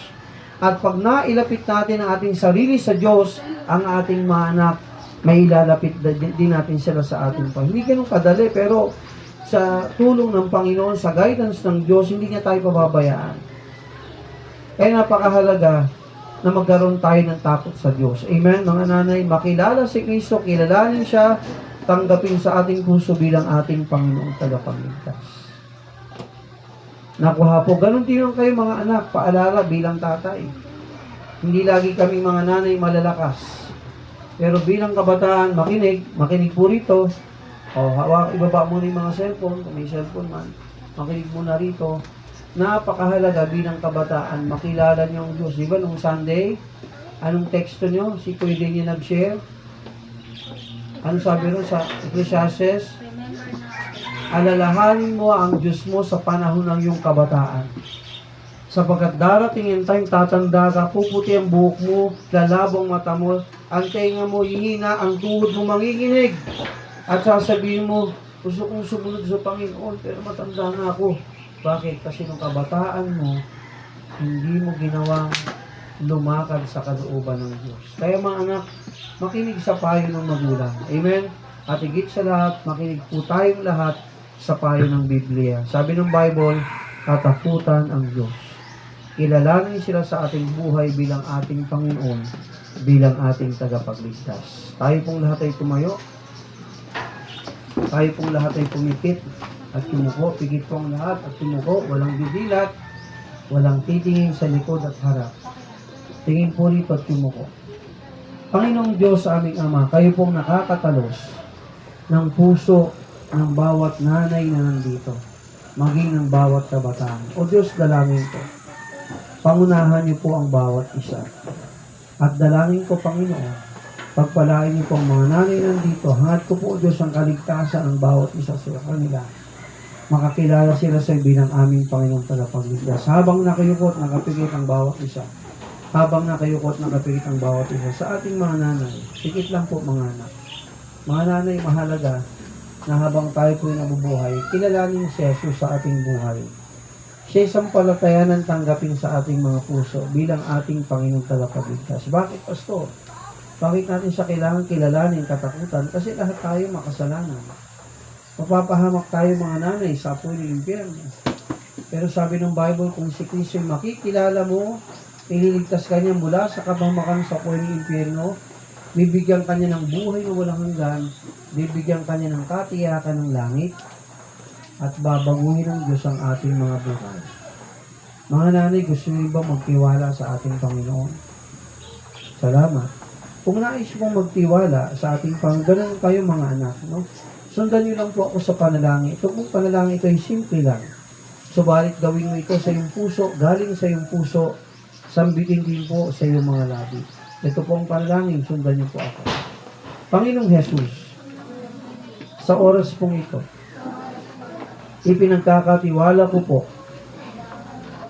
Speaker 1: At pag nailapit natin ang ating sarili sa Diyos, ang ating mga anak, may ilalapit din natin sila sa ating Panginoon. Hindi ganun kadali, pero sa tulong ng Panginoon, sa guidance ng Diyos, hindi niya tayo pababayaan. Kaya napakahalaga na magkaroon tayo ng takot sa Diyos. Amen, mga nanay, makilala si Kristo, kilalanin siya, tanggapin sa ating puso bilang ating Panginoong tagapagligtas. Nakuha po, ganun din kayo mga anak, paalala bilang tatay. Hindi lagi kami mga nanay malalakas. Pero bilang kabataan, makinig po rito. Ibaba muna yung mga cellphone, kung may cellphone man. Makinig muna rito. Napakahalaga bilang kabataan, makilala niyo ang Diyos. Diba nung Sunday, anong teksto niyo? Si Kuya din niya nag-share. Ano sabi ron sa Ecclesiastes? Alalahanin mo ang Diyos mo sa panahon ng iyong kabataan. Sapagkat darating yung time, tatanda ka, puputi ang buhok mo, lalabong mata mo, ang tenga mo hihina, ang tuhod mo manginginig. At sasabihin mo, gusto kong sumunod sa Panginoon, pero matanda na ako. Bakit? Kasi nung kabataan mo, hindi mo ginawang lumakad sa kalooban ng Diyos. Kaya mga anak, makinig sa payo ng magulang. Amen? At higit sa lahat, makinig po tayong lahat sa payo ng Biblia. Sabi ng Bible, tatakutan ang Diyos. Kilalanin sila sa ating buhay bilang ating Panginoon, bilang ating tagapagligtas. Tayo pong lahat ay tumayo. Tayo pong lahat ay pumipit at tumuko. Pigit pong lahat at tumuko. Walang didilat, walang titingin sa likod at harap. Tingin po rito at tumuko. Panginoong Diyos sa aming Ama, kayo pong nakakatalos ng puso ng bawat nanay na nandito, maging ng bawat kabataan. O Diyos, dalangin ko, pangunahan niyo po ang bawat isa. At dalangin ko, Panginoon, pagpalain niyo po ang mga nanay nandito, hangad ko po, Diyos, ang kaligtasan ng bawat isa sa kanila. Makakilala sila sa bilang aming Panginoong tagapagligtas. Habang nakayukot, nakapigit ang bawat isa. Habang nakayukot, nakapigit ang bawat isa sa ating mga nanay. Sikit lang po, mga anak. Mga nanay, mahalaga na habang tayo po nabubuhay, kilalanin si Jesus sa ating buhay. Siya isang palatayanan tanggapin sa ating mga puso bilang ating Panginoong tagapagligtas. Bakit, Pastor? Bakit natin siya kailangan kilalanin, katakutan? Kasi lahat tayo makasalanan. Mapapahamak tayo mga nanay sa apoy ng impyerno. Pero sabi ng Bible, kung si Kristo makikilala mo, ililigtas ka niya mula sa kabamakan sa apoy ng impyerno, bibigyan ka niya ng buhay na walang hanggan, bibigyan ka niya ng katiyakan ng langit, at babaguhin ng Diyos ang ating mga buhay. Mga nanay, gusto niyo ba magtiwala sa ating Panginoon? Salamat. Kung nais mong magtiwala sa ating Panginoon, ganun kayo mga anak, no? Sundan niyo lang po ako sa panalangin. Ito pong panalangin, ito ay simple lang. Subalit gawin mo ito sa iyong puso, galing sa iyong puso, sambitin din po sa iyong mga labi. Ito pong panalangin, sundan niyo po ako. Panginoong Jesus, sa oras pong ito, ipinagkakatiwala ko po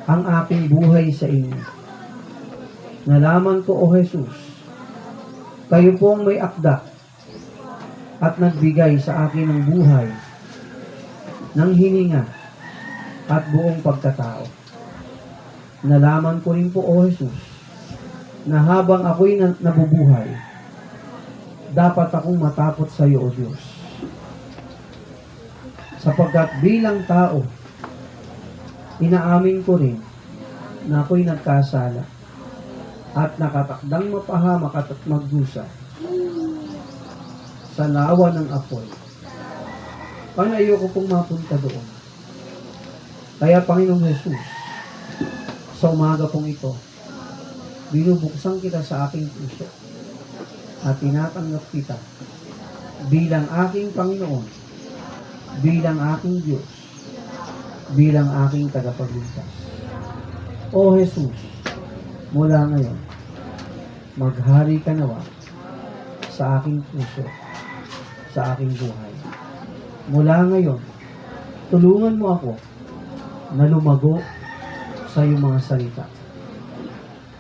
Speaker 1: ang aking buhay sa inyo. Nalaman ko, O Jesus, kayo pong may akda at nagbigay sa akin ng buhay, ng hininga at buong pagkatao. Nalaman ko rin po, O Jesus, na habang ako'y nabubuhay, dapat akong matapot sa iyo, O Diyos. Sapagkat bilang tao, inaamin ko rin na ako'y nagkasala at nakatakdang mapahamak at magdusa sa lawa ng apoy. Ayoko pong mapunta doon. Kaya Panginoong Jesus, sa umaga pong ito, binubuksan kita sa aking puso at tinatanggap kita bilang aking Panginoon, bilang aking Diyos, bilang aking tagapagligtas. O Jesus, mula ngayon, maghari ka nawa sa aking puso, sa aking buhay. Mula ngayon, tulungan mo ako na lumago sa iyong mga salita.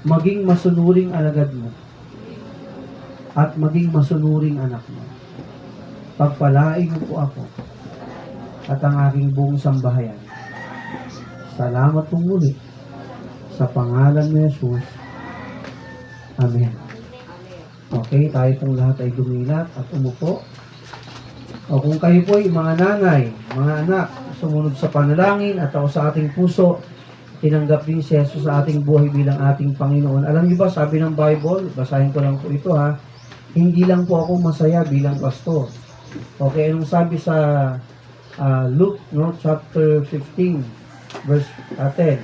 Speaker 1: Maging masunuring alagad mo at maging masunuring anak mo. Pagpalain mo po ako at ang aking buong sambahayan. Salamat po muli sa pangalan ni Jesus. Amen. Okay, tayo pong lahat ay dumilat at umupo. O kung kayo po ay mga nanay, mga anak, sumunod sa panalangin at ako sa ating puso, tinanggap din si Jesus sa ating buhay bilang ating Panginoon. Alam niyo ba, sabi ng Bible, basahin ko lang po ito ha, hindi lang po ako masaya bilang pastor. Okay, anong sabi sa Luke, no, chapter 15, verse 10?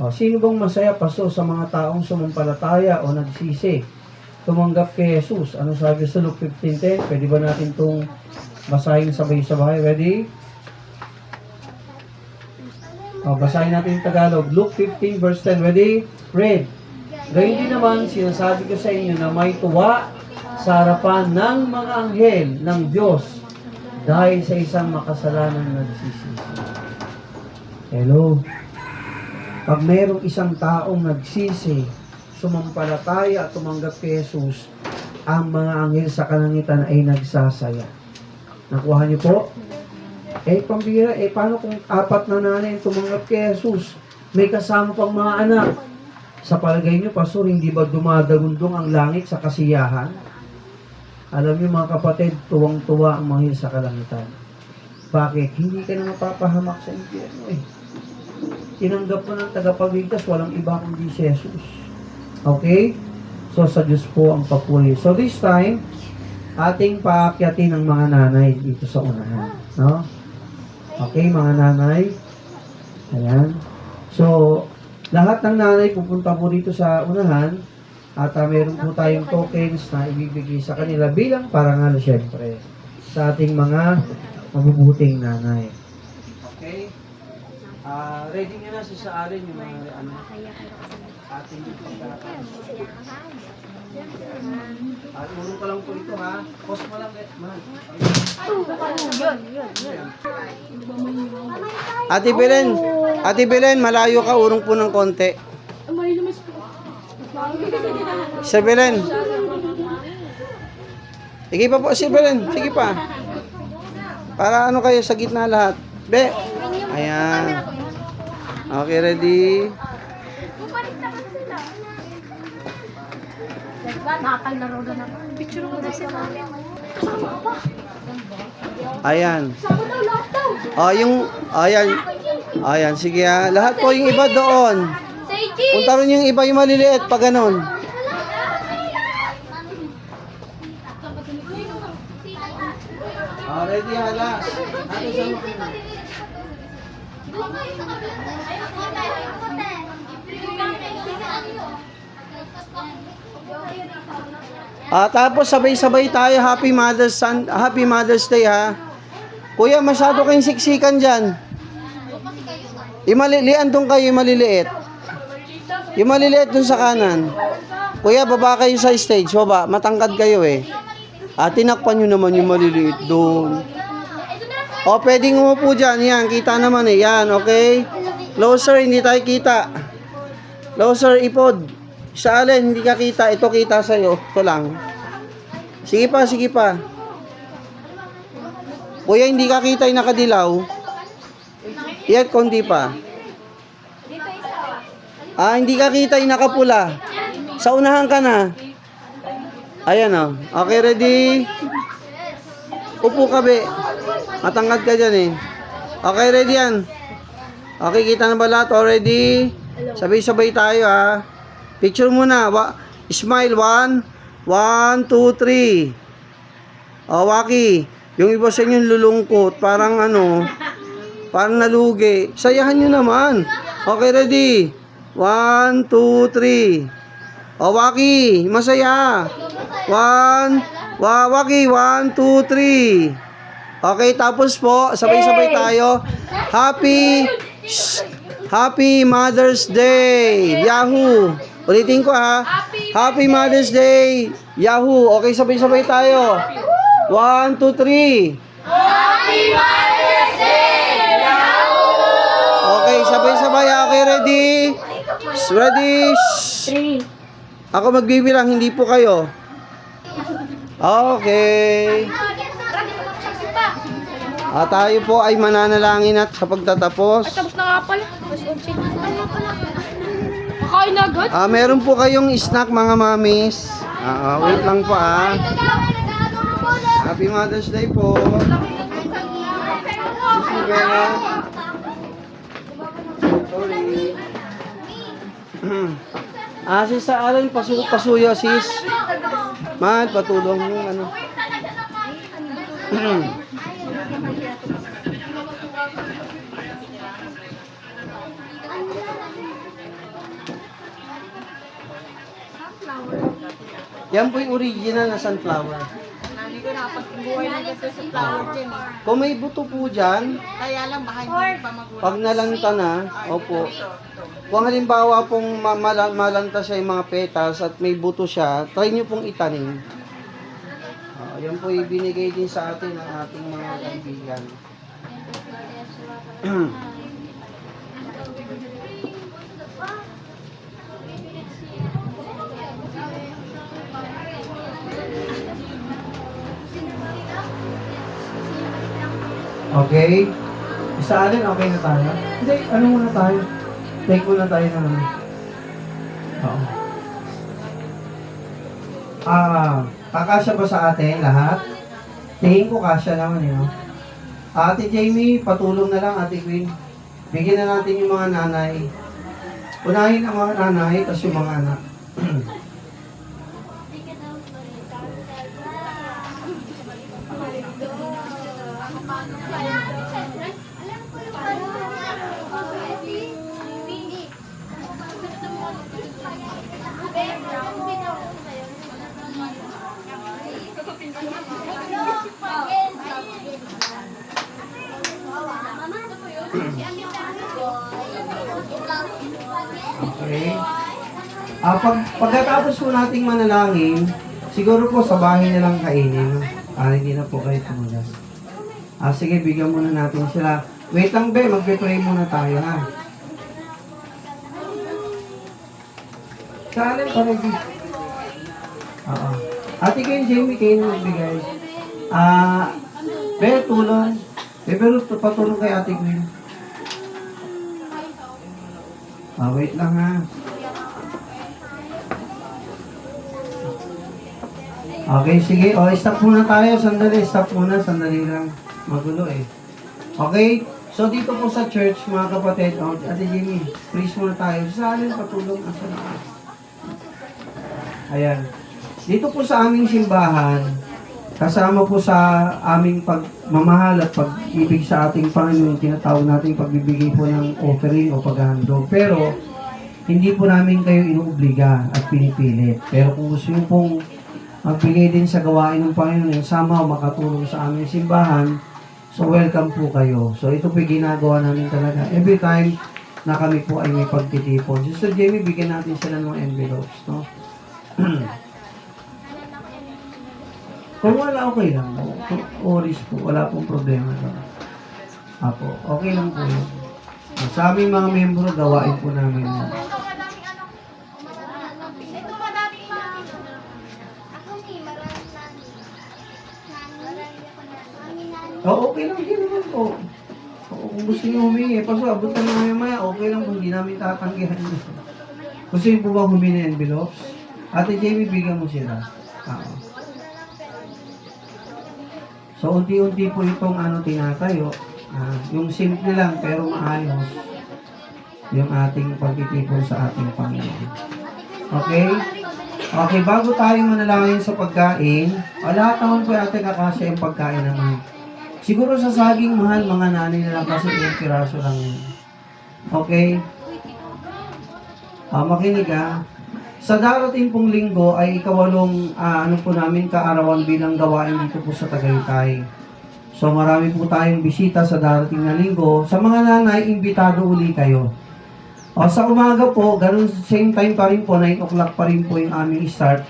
Speaker 1: O, sino bang masaya, pastor, sa mga taong sumampalataya o nagsisi? Tumanggap kay Jesus. Ano sabi sa Luke 15:10? Pwede ba natin itong basahin sabay-sabay? Ready? O, basahin natin yung Tagalog. Luke 15 verse 10. Ready? Read. Gayun din naman, sinasabi ko sa inyo na may tuwa sa harapan ng mga anghel ng Diyos dahil sa isang makasalanan na nagsisisi. Hello? Pag mayroong isang taong nagsisi, sumampalataya at tumanggap kay Jesus, ang mga anghel sa kalangitan ay nagsasaya. Nakuha niyo po? Pambira, paano kung 4 na nanay tumanggap kay Jesus? May kasama pang mga anak. Sa palagay niyo, pastor, hindi ba dumadagundong ang langit sa kasiyahan? Alam niyo mga kapatid, tuwang-tuwa ang mga anghel sa kalangitan. Bakit? Hindi ka na mapapahamak sa impyerno Tinanggap mo ng tagapagligtas, walang iba kundi si Jesus. Okay? So, sa Diyos po ang papuri. So, this time, ating paakyatin ang mga nanay dito sa unahan. No? Okay, mga nanay. Ayan. So, lahat ng nanay pupunta po dito sa unahan at meron po tayong tokens na ibibigay sa kanila bilang parangal, syempre, sa ating mga mabubuting nanay. Okay? Ready nyo na sa alin yung mga ating at urong ka lang po ito ha. Post mo lang man. Ate Belen, malayo ka, urong po ng konti. Si Belen. Sige pa po si Belen, sige pa. Para ano kayo sa gitna lahat. Be. Ayan. Okay, ready? Ayan. Ayan, sige ha. Lahat po yung iba doon. Punta rin yung iba yung maliliit pag ganun. Ready ha, last. Tapos sabay-sabay tayo. Happy Mother's Day ha. Kuya, masyado kayong siksikan dyan. Imalilian doon kayo, yung maliliit. Yung maliliit doon sa kanan. Kuya, baba kayo sa stage. Baba, matangkad kayo eh. Tinakpan nyo naman yung maliliit doon. Pwedeng umupo dyan. Yan, kita naman eh. Yan, okay? Closer, hindi tayo kita. Closer, ipod. Sa alin, hindi ka kita. Ito kita sa'yo. Ito lang. Sige pa, sige pa. Kuya, hindi ka kita yung nakadilaw. Yan, kundi pa. Hindi ka kita yung nakapula. Sa unahan ka na. Ayan o. Okay, ready? Upo ka, be. Matangkad ka dyan eh. Okay, ready yan. Okay, kita na ba lahat? Already? Sabay-sabay tayo ha. Picture muna. Smile. 1, 1, 2, 3. O, Waki. Yung iba sa inyo lulungkot. Parang parang nalugi. Sayahan nyo naman. Okay, ready? 1, 2, 3. O, Waki. Masaya. 1, Waki. 1, 2, 3. Okay, tapos po, sabay-sabay tayo. Happy Mother's Day! Yahoo! Ulitin ko ha. Happy Mother's Day! Yahoo! Okay, sabay-sabay tayo. 1, 2, 3.
Speaker 3: Happy Mother's Day! Yahoo!
Speaker 1: Okay, sabay-sabay. Okay, ready? Ready? 3. Ako magbibilang, hindi po kayo. Okay. Tayo po ay mananalangin at sa pagtatapos.
Speaker 2: Tapos na nga pala. Kakain na agad?
Speaker 1: Meron po kayong snack mga mamis. Wait lang po Happy Mother's Day po. Sorry. Sis sa alin, pasuyo sis. Man, patulong yung Yan po yung original na sunflower.
Speaker 9: Hindi ko nakapag-buhay na dito sa flower dyan eh.
Speaker 1: Kung may buto po dyan,
Speaker 9: Kaya lang baka hindi pa magulang.
Speaker 1: pag nalanta na, opo. Kung halimbawa pong malanta siya yung mga petals at may buto siya, try nyo pong itanim. Yan po ibinigay din sa atin ng ating mga kaibigan. Okay? Isa alin, okay na tayo? Hindi, ano muna tayo? Take muna tayo na Oo. Kakasya ba sa atin lahat? Tingin ko kasya naman no? Ate Jamie, patulong na lang Ate Queen. Bigyan na natin yung mga nanay. Unahin ang mga nanay, tapos yung mga anak. Okay. Pagkatapos po nating manalangin, siguro po sa bahay na lang kainin. Hindi na po kayo tumulas. Sige, bigyan muna natin sila. Wait lang, be. Magpe-pray muna tayo, ha? Saan pa rin? Oo. Ate kayo, Jamie, kayo na nagbigay. Be, tulong. Be, pero patulong kay Ate Queen. Wait lang, ha? Okay, sige. Stop muna tayo. Sandali. Stop muna. Sandali lang. Magulo eh. Okay? So, dito po sa church, mga kapatid, Ate Jamie, please muna tayo. Sa alin, patulong. Ayan. Dito po sa aming simbahan, kasama po sa aming pagmamahal at pag-ibig sa ating Panginoon, tinatawag natin pagbibigay po ng offering o paghahandog. Pero, hindi po namin kayo inuobliga at pinipilit. Pero kung gusto nyo pong magbigay din sa gawain ng Panginoon, yung sama o makatulong sa aming simbahan, so welcome po kayo. So ito po ginagawa namin talaga. Every time na kami po ay may pagtitipon. Sister Jamie, bigyan natin sila ng envelopes, no? Kung wala, okay lang. Oris po, wala pong problema. Apo, okay lang po yun. Sa aming mga membro, gawain po namin yun. Okay lang din naman po. Kung gusto nyo humingi, paso, abot na maya-maya, okay lang kung hindi namin tatanggihan nyo. Gusto nyo po ba humingi ng envelopes? Ate Jamie, bigyan mo sila. So, unti-unti po itong tinatayo. Yung simple lang, pero maayos. Yung ating pagtitipon sa ating Panginoon. Okay? Okay, bago tayo manalangin sa pagkain, lahat naman po ate kakasya yung pagkain naman. Siguro sa saging mahal, mga nanay na lang kasi yung piraso lang yun. Okay? Makinig Sa darating pong linggo ay ikawalong po namin kaarawan bilang gawain dito po sa Tagaytay. So marami po tayong bisita sa darating na linggo. Sa mga nanay, imbitado uli kayo. Sa umaga po, ganun same time pa rin po, 9 o'clock pa rin po yung aming start.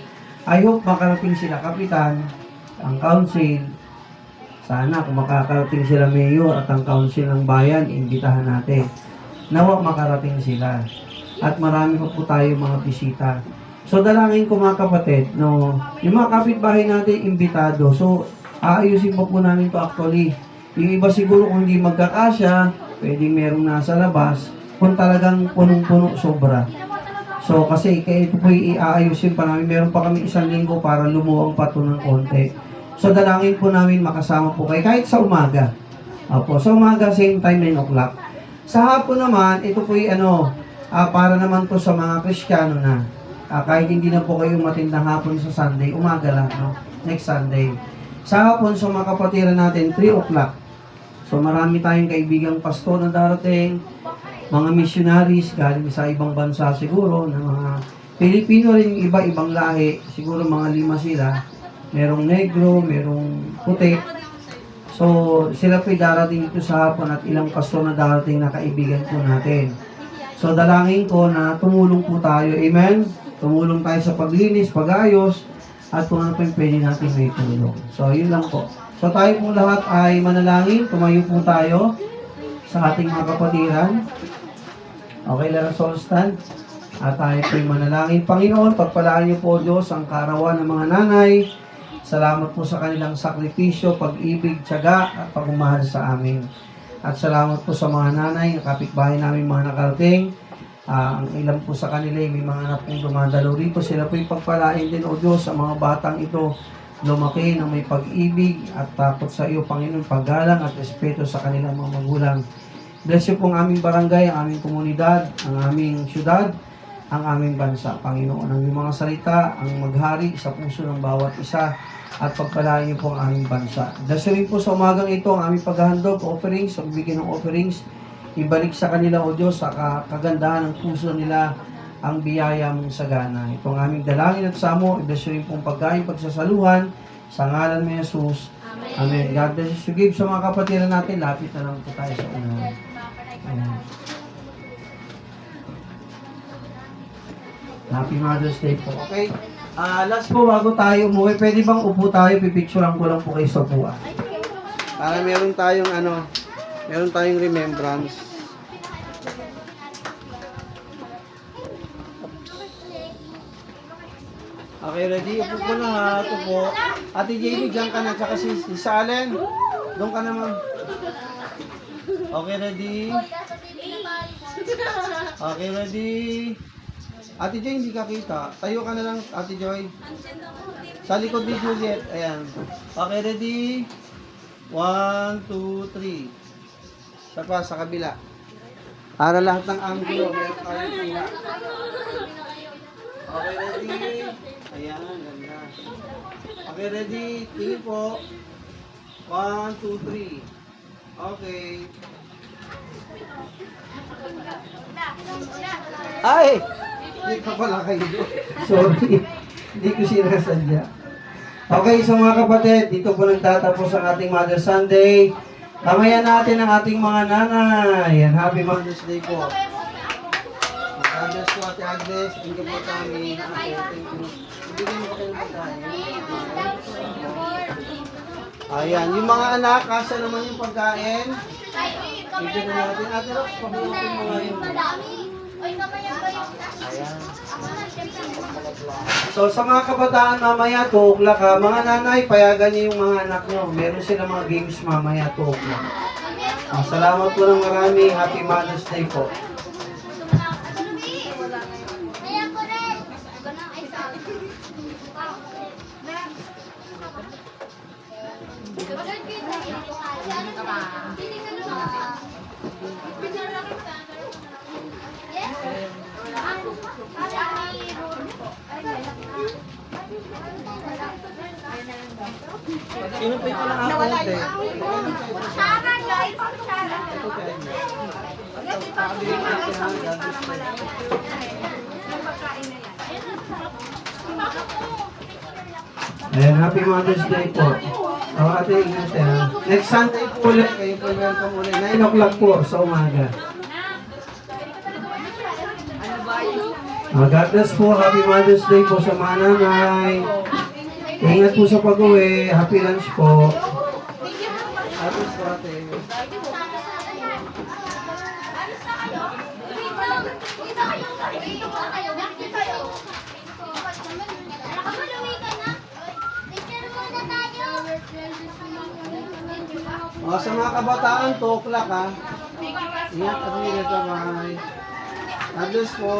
Speaker 1: I hope makarating sila kapitan, ang council. Sana kung makakarating sila mayor at ang council ng bayan, imbitahan natin. Nawa makarating sila. At marami po tayo mga bisita. So dalangin ko mga kapatid, no, yung mga kapitbahay natin, imbitado. So aayusin po namin to actually. Yung iba siguro kung hindi magkakasya, pwedeng merong nasa labas. Kung talagang punong-puno sobra. So, kasi kaya ito po iaayusin pa namin. Meron pa kami 1 linggo para lumuwang pa ito ng konti. So, dalangin po namin makasama po kayo kahit sa umaga. Opo, sa umaga, same time, 9 o'clock. Sa hapon naman, ito po para naman po sa mga Kristiyano na. Kahit hindi na po kayo matindang hapon sa Sunday, umaga lang, no? Next Sunday. Sa hapon, sa mga kapatiran natin, 3 o'clock. So, marami tayong kaibigang pastor na darating. Mga missionaries galing sa ibang bansa siguro, na mga Pilipino rin, iba-ibang lahi, siguro mga 5 sila. Merong negro, merong puti. So, sila po'y darating dito sa hapon at ilang pastor na darating na kaibigan po natin. So, dalangin ko na tumulong po tayo. Amen? Tumulong tayo sa paglinis, pag-ayos, at kung ano po yung pwede natin may tulong. So, yun lang po. So, tayo po lahat ay manalangin. Tumayo po tayo sa ating mga kapatiran. Okay, let us all stand. At tayo po'y manalangin. Panginoon, pagpalaan niyo po Diyos ang kaarawan ng mga nanay. Salamat po sa kanilang sakripisyo, pag-ibig, tiyaga, at pagmamahal sa amin. At salamat po sa mga nanay, kapitbahay namin mga nakarating. Ang ilan po sa kanila, may mga anak pong dumadalo rito. Sila po'y pagpalain din, O Diyos, sa mga batang ito. Lumaki ng may pag-ibig at takot sa iyo, Panginoon, paggalang at respeto sa kanilang mga magulang. Bless you po ang aming barangay, ang aming komunidad, ang aming syudad, ang aming bansa. Panginoon, ang mga salita, ang maghari sa puso ng bawat isa at pagpalain niyo po ang aming bansa. Bless you rin po sa umagang ito ang aming paghahandog, offerings, pagbigay ng offerings. Ibalik sa kanila, O Diyos, sa kagandahan ng puso nila ang biyaya mong sagana. Ito ang aming dalangin at samo. Bless you rin po ang pagkain, pagsasaluhan. Sa ngalan ni Jesus. Amen. God bless you. Give sa mga kapatiran natin. Lapit na lang po tayo sa unahan. Ayan. Happy Mother's Day po. Okay? Last po, bago tayo umuwi, pwede bang upo tayo? Pipicturean ko lang po kayo sa upuan. Para meron tayong remembrance. Okay, ready? Upo po na ha. Ito po. Ate Jamie, dyan ka na. Tsaka si Salen. Doon ka naman. Okay, ready? Okay, ready? Ate Joy, hindi ka kita. Tayo ka na lang, Ate Joy. Sa likod ni Juliet. Ayan. Okay, ready? 1, 2, 3. Sa pa, sa kabila. Para lahat ng angulo. Meron tayong pila. Okay, ready? Ayan, ganda. Okay, ready? Tingin po. 1, 2, 3. Okay. Ay! Hindi ka pala kayo. Sorry. Hindi ko sinasadya. Okay, so mga kapatid, dito po nagtatapos ang ating Mother's Sunday. Tamayan natin ang ating mga nanay. And happy Mother's Day po. God bless po, Ate Agnes. Thank you po kami. Thank you. Ibigay mo kayo ng pagkain. Ayan, yung mga anak, kasa naman yung pagkain. Ibigay na natin. Ate Rox, pabunutin mo nga yun. Ayan. So sa mga kabataan mamaya, 2 o'clock ha. Mga nanay, payagan niyo yung mga anak nyo. Meron sila mga games mamaya, 2 o'clock. Salamat po ng marami. Happy Mother's Day po.
Speaker 2: Yes.
Speaker 1: Sinupay ko lang ako. Ayan, happy Mother's Day po. Ate, ingat ha. Next Sunday po ulit, kayo po welcome ulit. 9 o'clock po sa umaga. God bless po. Happy Mother's Day po sa mga nanay. Ingat po sa pag-uwi. Happy lunch po. Happy po ate. Sa mga kabataan, 2 o'clock ha. Ingat kami nito, bye. God bless po.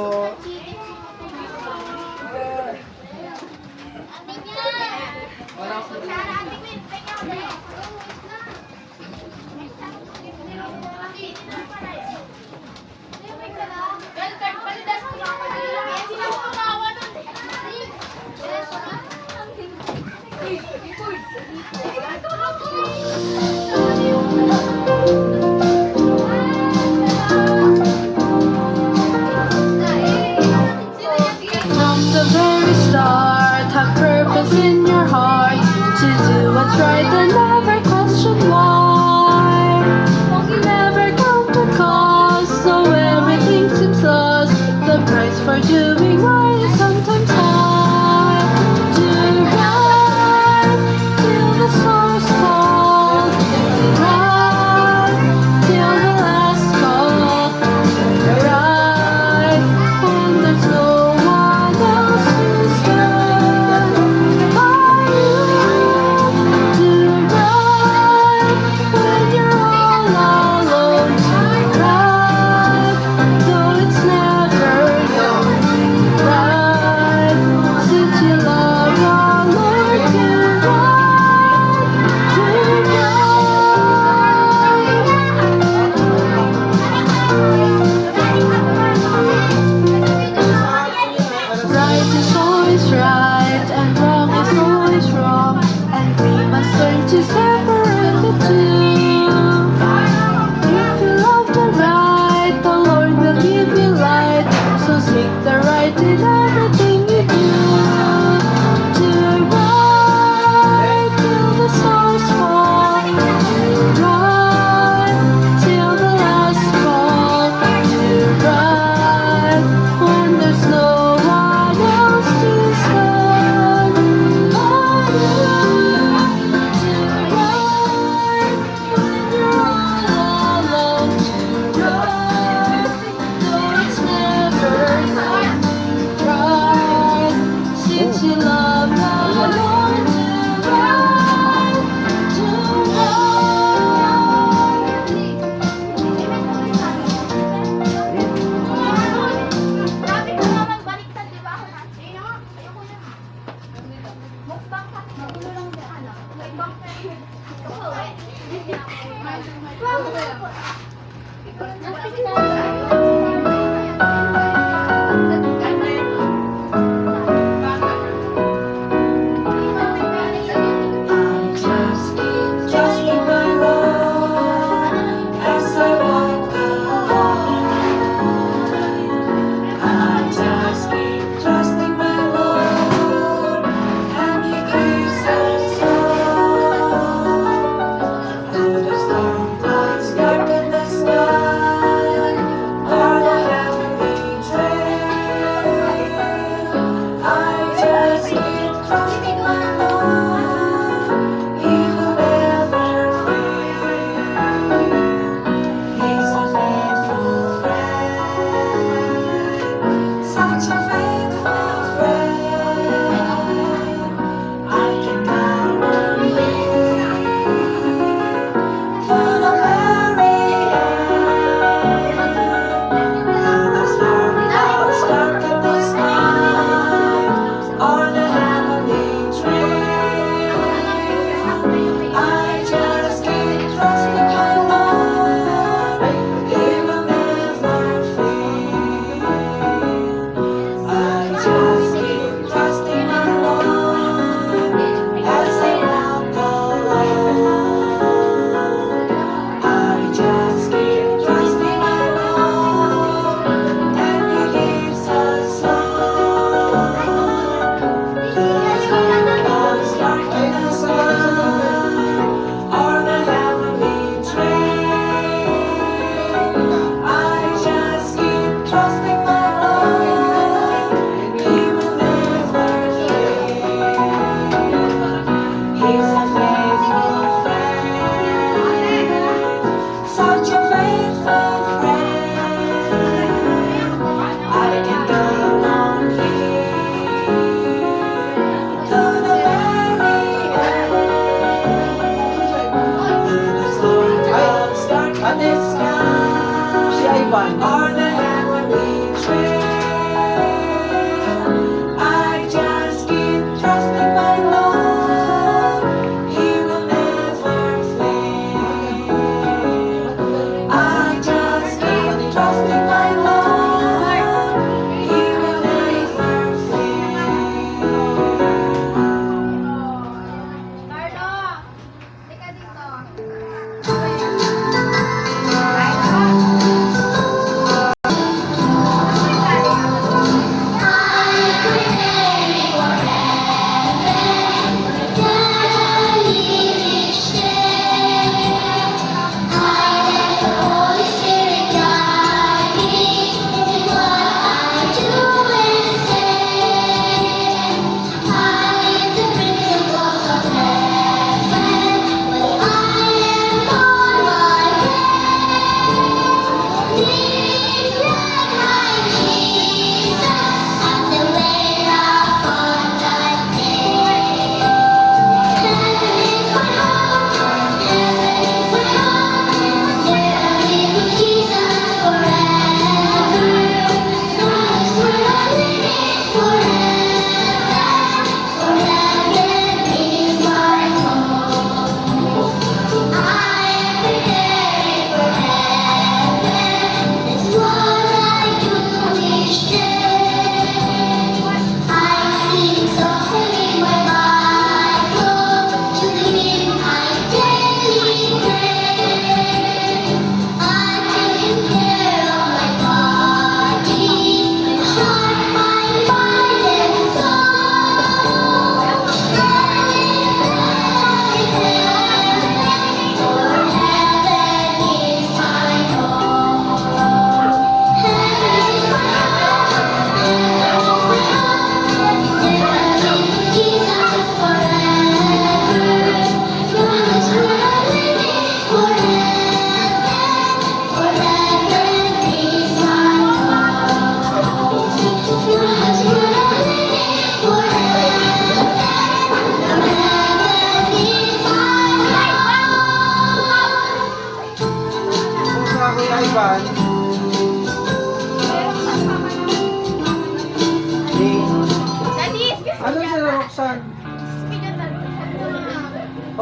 Speaker 12: From the very start, have purpose in your heart to do what's right and never question why. Never count the cost, so everything seems lost. The price for doing right is sometimes high. Do right till the stars fall. Right till the last call. Right when there's no one else to stand by you. Do right when you're all alone. Do right though it's never done. Right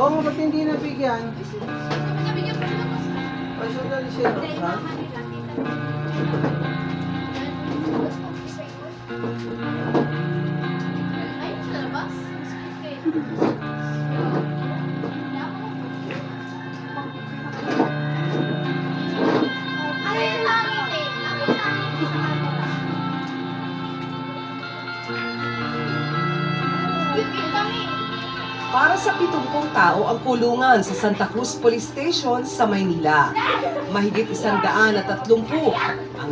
Speaker 1: Oo nga, ba't hindi nabigyan? Ay, sandali siya. Ha?
Speaker 13: Para sa 70 tao ang kulungan sa Santa Cruz Police Station sa Maynila. Mahigit 130 ang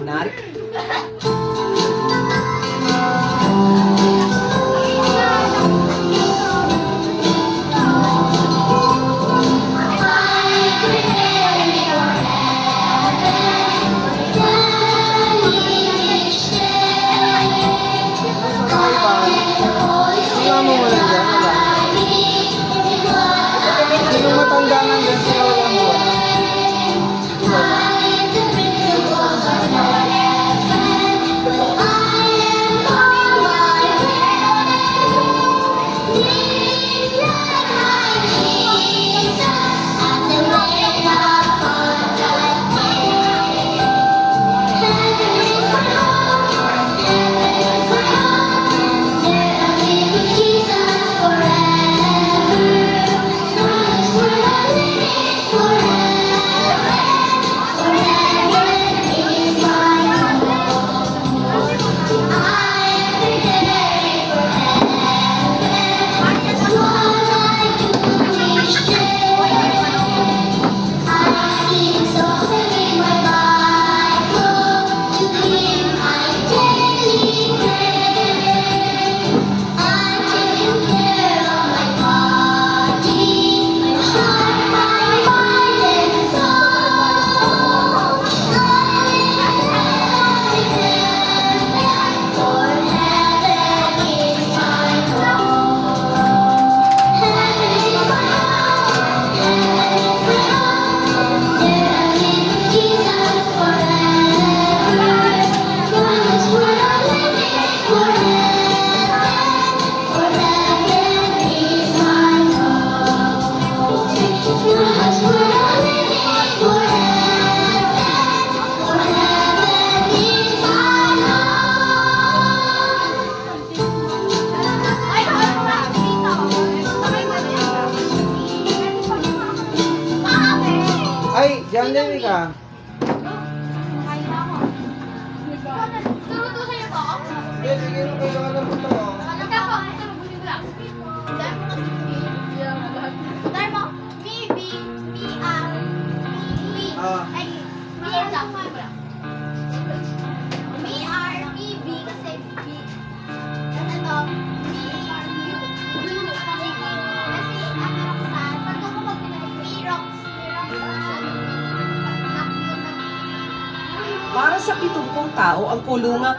Speaker 1: Sino mo wala dyan? Wala. Sino matanda nga dyan? Sino wala mo? Ay, dyan din ka. Hindi, bigyan mo kayo ng ito.
Speaker 13: Para sa 70 tao ang kulungan